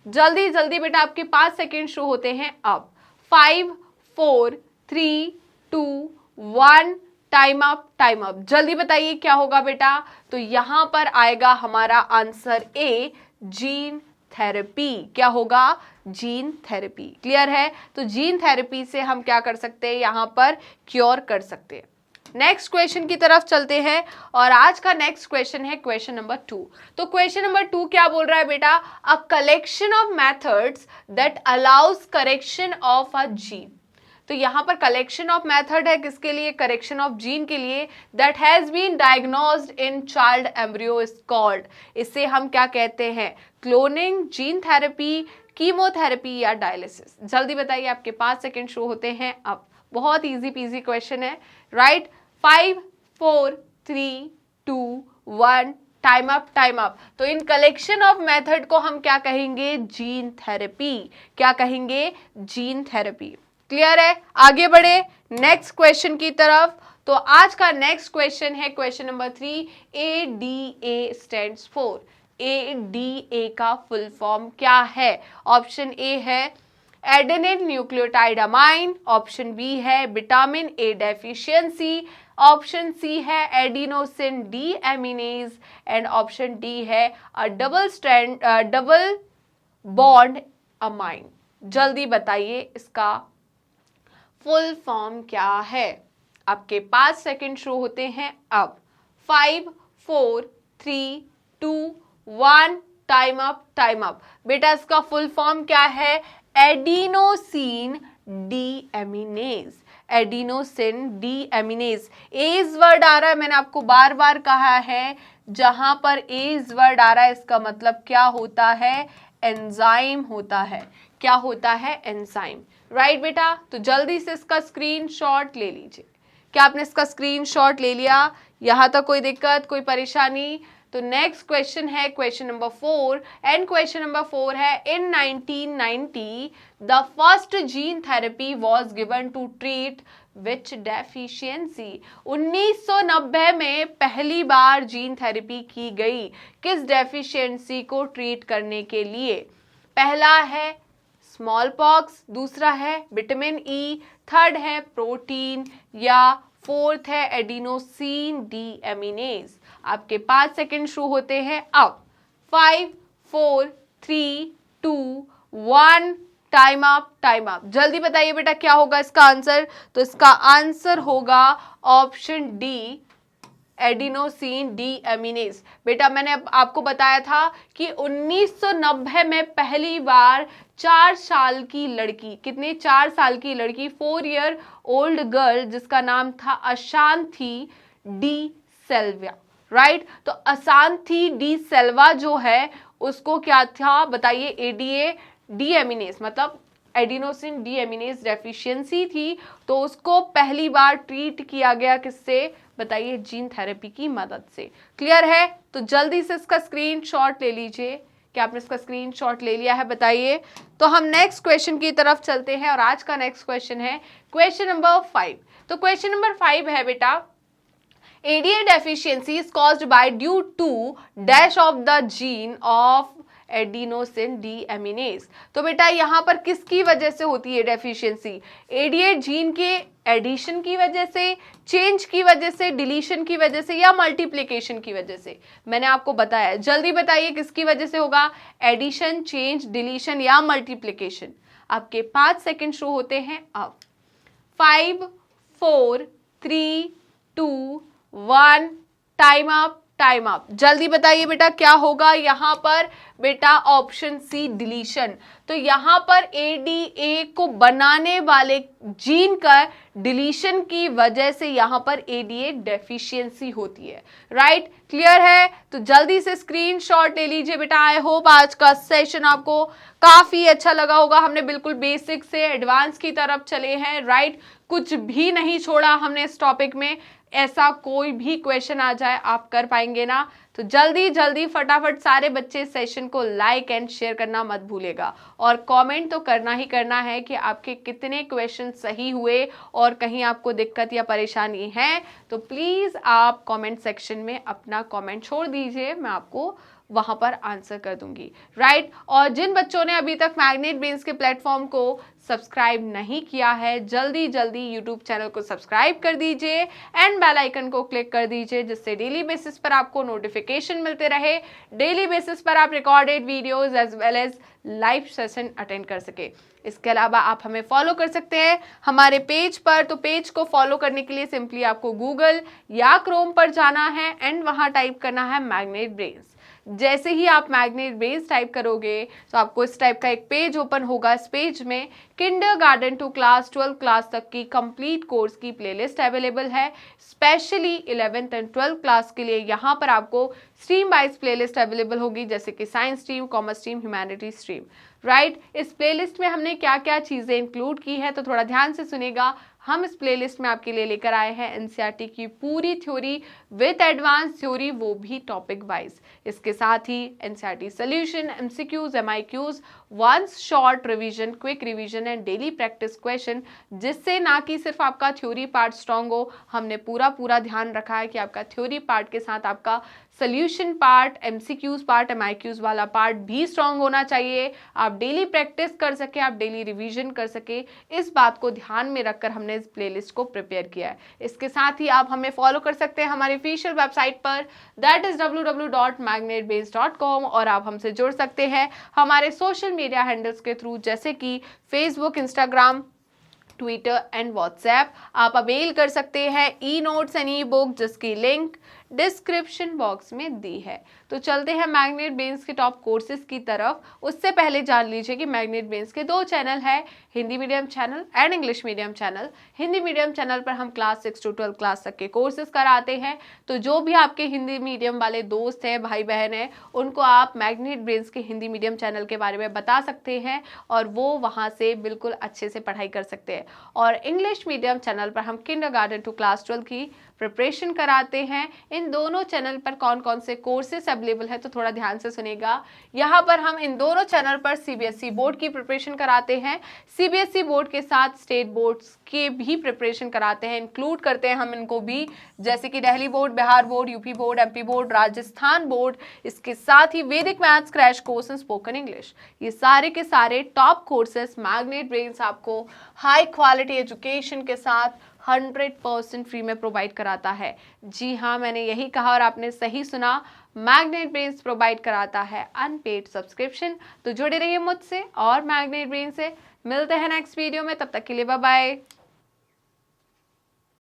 जल्दी जल्दी बेटा, आपके 5 सेकेंड शुरू होते हैं अब। 5 4 3 2 1 टाइम अप, टाइम अप, जल्दी बताइए क्या होगा बेटा। तो यहां पर आएगा हमारा आंसर ए, जीन थेरेपी। क्या होगा, जीन थेरेपी। क्लियर है, तो जीन थेरेपी से हम क्या कर सकते हैं, यहां पर क्योर कर सकते हैं। नेक्स्ट क्वेश्चन की तरफ चलते हैं और आज का नेक्स्ट क्वेश्चन है क्वेश्चन नंबर 2। तो क्वेश्चन नंबर 2 क्या बोल रहा है बेटा, a collection of methods that allows correction of a gene. तो यहां पर कलेक्शन ऑफ मेथड है किसके लिए, करेक्शन ऑफ जीन के लिए, that has been diagnosed in child embryo is called. इसे हम क्या कहते हैं, क्लोनिंग, जीन थेरेपी, कीमोथेरेपी या डायलिसिस। जल्दी बताइए, आपके 5 सेकेंड शुरू होते हैं अब। बहुत इजी पीजी क्वेश्चन है, right. 5 4 3 2 1 time up, time up. तो इन कलेक्शन ऑफ मेथड को हम क्या कहेंगे, जीन थेरेपी। क्या कहेंगे, जीन थेरेपी। क्लियर है, आगे बढ़े नेक्स्ट क्वेश्चन की तरफ। तो आज का नेक्स्ट क्वेश्चन है question number 3। ADA stands for, ADA का फुल फॉर्म क्या है। ऑप्शन ए है adenine nucleotide amine, option B है vitamin A deficiency, option C है adenosine deaminase, and option D है डबल बॉन्ड अमाइन। जल्दी बताइए इसका फुल फॉर्म क्या है। आपके 5 सेकेंड शुरू होते हैं अब। 5 4 3 2 1 टाइम अप, टाइम अप। बेटा इसका फुल फॉर्म क्या है, adenosine deaminase, adenosine deaminase. As word आ रहा है, मैंने आपको बार बार कहा है, जहां पर एज वर्ड आ रहा है इसका मतलब क्या होता है, एंजाइम होता है। क्या होता है, एंजाइम। राइट बेटा, तो जल्दी से इसका स्क्रीनशॉट ले लीजिए। क्या आपने इसका स्क्रीनशॉट ले लिया, यहां तक कोई दिक्कत, कोई परेशानी। तो नेक्स्ट क्वेश्चन है question number 4, and question number 4 है in 1990 the first gene therapy was given to treat which deficiency. 1990 में पहली बार जीन थेरेपी की गई किस डेफिशिएंसी को ट्रीट करने के लिए। पहला है स्मॉल पॉक्स, दूसरा है विटामिन ई, थर्ड है प्रोटीन, या फोर्थ है एडिनोसिन डी एमिनेज। आपके 5 सेकेंड शुरू होते हैं अब। 5 4 3 2 1 टाइम अप, टाइम अप। जल्दी बताइए बेटा क्या होगा इसका आंसर। तो इसका आंसर होगा ऑप्शन डी, एडिनोसिन डी एमिनेज। बेटा मैंने आपको बताया था कि 1990 में पहली बार 4 साल की लड़की, कितने, 4 साल की लड़की, 4 ईयर ओल्ड गर्ल, जिसका नाम था अशांति डी सेल्वा। राइट, तो अशांति डी सेल्वा जो है उसको क्या था बताइए, एडीए डी एमिनेज मतलब एडिनोसिन डी एमिनेज डेफिशिएंसी थी, तो उसको पहली बार ट्रीट किया गया किससे बताइए, जीन थेरेपी की मदद से। क्लियर है, तो जल्दी से इसका स्क्रीनशॉट ले लीजिए। क्या आपने इसका स्क्रीनशॉट ले लिया है बताइए। तो हम नेक्स्ट क्वेश्चन की तरफ चलते हैं और आज का नेक्स्ट क्वेश्चन है क्वेश्चन नंबर 5। तो क्वेश्चन नंबर 5 है बेटा, ADA deficiency is caused by due to dash of the gene of adenosine deaminase. तो बेटा यहाँ पर किसकी वजह से होती है डेफिशिएंसी, ADA जीन के एडिशन की वजह से, चेंज की वजह से, डिलीशन की वजह से, या मल्टीप्लिकेशन की वजह से। मैंने आपको बताया, जल्दी बताइए किसकी वजह से होगा, एडिशन, चेंज, डिलीशन या मल्टीप्लिकेशन। आपके 5 सेकेंड शुरू होते हैं अब। 5 4 3 2 1 टाइम अप, टाइम अप। जल्दी बताइए बेटा क्या होगा यहाँ पर। बेटा ऑप्शन सी, डिलीशन। तो यहाँ पर ADA को बनाने वाले जीन का डिलीशन की वजह से यहाँ पर ADA डेफिशिएंसी होती है। राइट, क्लियर है, तो जल्दी से स्क्रीनशॉट ले लीजिए बेटा। आई होप आज का सेशन आपको काफी अच्छा लगा होगा। हमने बिल्कुल बेसिक से एडवांस की तरफ चले हैं। राइट, कुछ भी नहीं छोड़ा हमने इस टॉपिक में। ऐसा कोई भी क्वेश्चन आ जाए आप कर पाएंगे ना। तो जल्दी जल्दी फटाफट सारे बच्चे सेशन को लाइक एंड शेयर करना मत भूलेगा, और कमेंट तो करना ही करना है कि आपके कितने क्वेश्चन सही हुए, और कहीं आपको दिक्कत या परेशानी है तो प्लीज़ आप कमेंट सेक्शन में अपना कमेंट छोड़ दीजिए, मैं आपको वहां पर आंसर कर दूंगी, राइट। और जिन बच्चों ने अभी तक मैग्नेट ब्रेन्स के प्लेटफॉर्म को सब्सक्राइब नहीं किया है, जल्दी जल्दी यूट्यूब चैनल को सब्सक्राइब कर दीजिए एंड बेल आइकन को क्लिक कर दीजिए, जिससे डेली बेसिस पर आपको नोटिफिकेशन मिलते रहे, डेली बेसिस पर आप recorded videos as well as live session attend कर सके। इसके अलावा आप हमें फॉलो कर सकते हैं हमारे पेज पर। तो पेज को फॉलो करने के लिए सिंपली आपको गूगल या क्रोम पर जाना है एंड वहां टाइप करना है मैग्नेट ब्रेन्स। जैसे ही आप मैग्नेट ब्रेन्स टाइप करोगे तो आपको इस टाइप का एक पेज ओपन होगा। इस पेज में किंडरगार्टन टू क्लास 12 क्लास तक की कंप्लीट कोर्स की प्लेलिस्ट अवेलेबल है। Specially 11th and 12th class के लिए यहाँ पर आपको स्ट्रीम वाइज प्लेलिस्ट अवेलेबल होगी, जैसे कि science stream, commerce stream, humanity stream, right. इस प्लेलिस्ट में हमने क्या क्या चीज़ें इंक्लूड की है तो थोड़ा ध्यान से सुनेगा। हम इस प्लेलिस्ट में आपके लिए लेकर आए हैं एनसीईआरटी की पूरी थ्योरी विद एडवांस थ्योरी, वो भी टॉपिक वाइज। इसके साथ ही NCERT solution, MCQs, MIQs, once short revision, quick revision and daily practice question, जिससे ना कि सिर्फ आपका थ्योरी पार्ट स्ट्रांग हो, हमने पूरा ध्यान रखा है कि आपका थ्योरी पार्ट के साथ आपका सोल्यूशन पार्ट, एमसीक्यूज पार्ट, एमआईक्यूज वाला पार्ट भी स्ट्रांग होना चाहिए। आप डेली प्रैक्टिस कर सके, आप डेली रिवीजन कर सके, इस बात को ध्यान में रखकर हमने इस प्लेलिस्ट को प्रिपेयर किया है। इसके साथ ही आप हमें फॉलो कर सकते हैं हमारी ऑफिशियल वेबसाइट पर, दैट इज www.magnetbrains.com, और आप हमसे जुड़ सकते हैं हमारे सोशल मीडिया हैंडल्स के थ्रू, जैसे कि Facebook, Instagram, Twitter and WhatsApp. आप अवेल कर सकते हैं e notes and E book, जिसकी लिंक डिस्क्रिप्शन बॉक्स में दी है। तो चलते हैं मैग्नेट ब्रेन्स के टॉप कोर्सेज की तरफ। उससे पहले जान लीजिए कि मैग्नेट ब्रेन्स के 2 चैनल है, Hindi medium channel and English medium channel. Hindi medium channel पर हम क्लास 6 to 12 क्लास तक के कोर्सेज कराते हैं। तो जो भी आपके हिंदी मीडियम वाले दोस्त हैं, भाई बहन हैं, उनको आप मैग्नेट ब्रेन्स के हिंदी मीडियम चैनल के बारे में बता सकते हैं और वो वहाँ से बिल्कुल अच्छे से पढ़ाई कर सकते हैं। और इंग्लिश मीडियम चैनल पर हम किंडरगार्टन टू क्लास 12 की प्रिपरेशन कराते हैं। इन दोनों चैनल पर कौन कौन से कोर्सेस अवेलेबल है तो थोड़ा ध्यान से सुनेगा। यहाँ पर हम इन दोनों चैनल पर सीबीएसई बोर्ड की प्रिपरेशन कराते हैं। सीबीएसई बोर्ड के साथ स्टेट बोर्ड्स के भी प्रिपरेशन कराते हैं, इंक्लूड करते हैं हम इनको भी, जैसे कि Delhi board, Bihar board, UP board, MP board, Rajasthan board. इसके साथ ही वैदिक maths crash course and spoken English. ये सारे के सारे टॉप कोर्सेस मैग्नेट ब्रेन्स आपको हाई क्वालिटी एजुकेशन के साथ 100% फ्री में प्रोवाइड कराता है। जी हाँ, मैंने यही कहा और आपने सही सुना, मैग्नेट ब्रेन्स प्रोवाइड कराता है अनपेड सब्सक्रिप्शन। तो जुड़े रहिए मुझसे और मैग्नेट ब्रेन से। मिलते हैं नेक्स्ट वीडियो में, तब तक के लिए बाय बाय।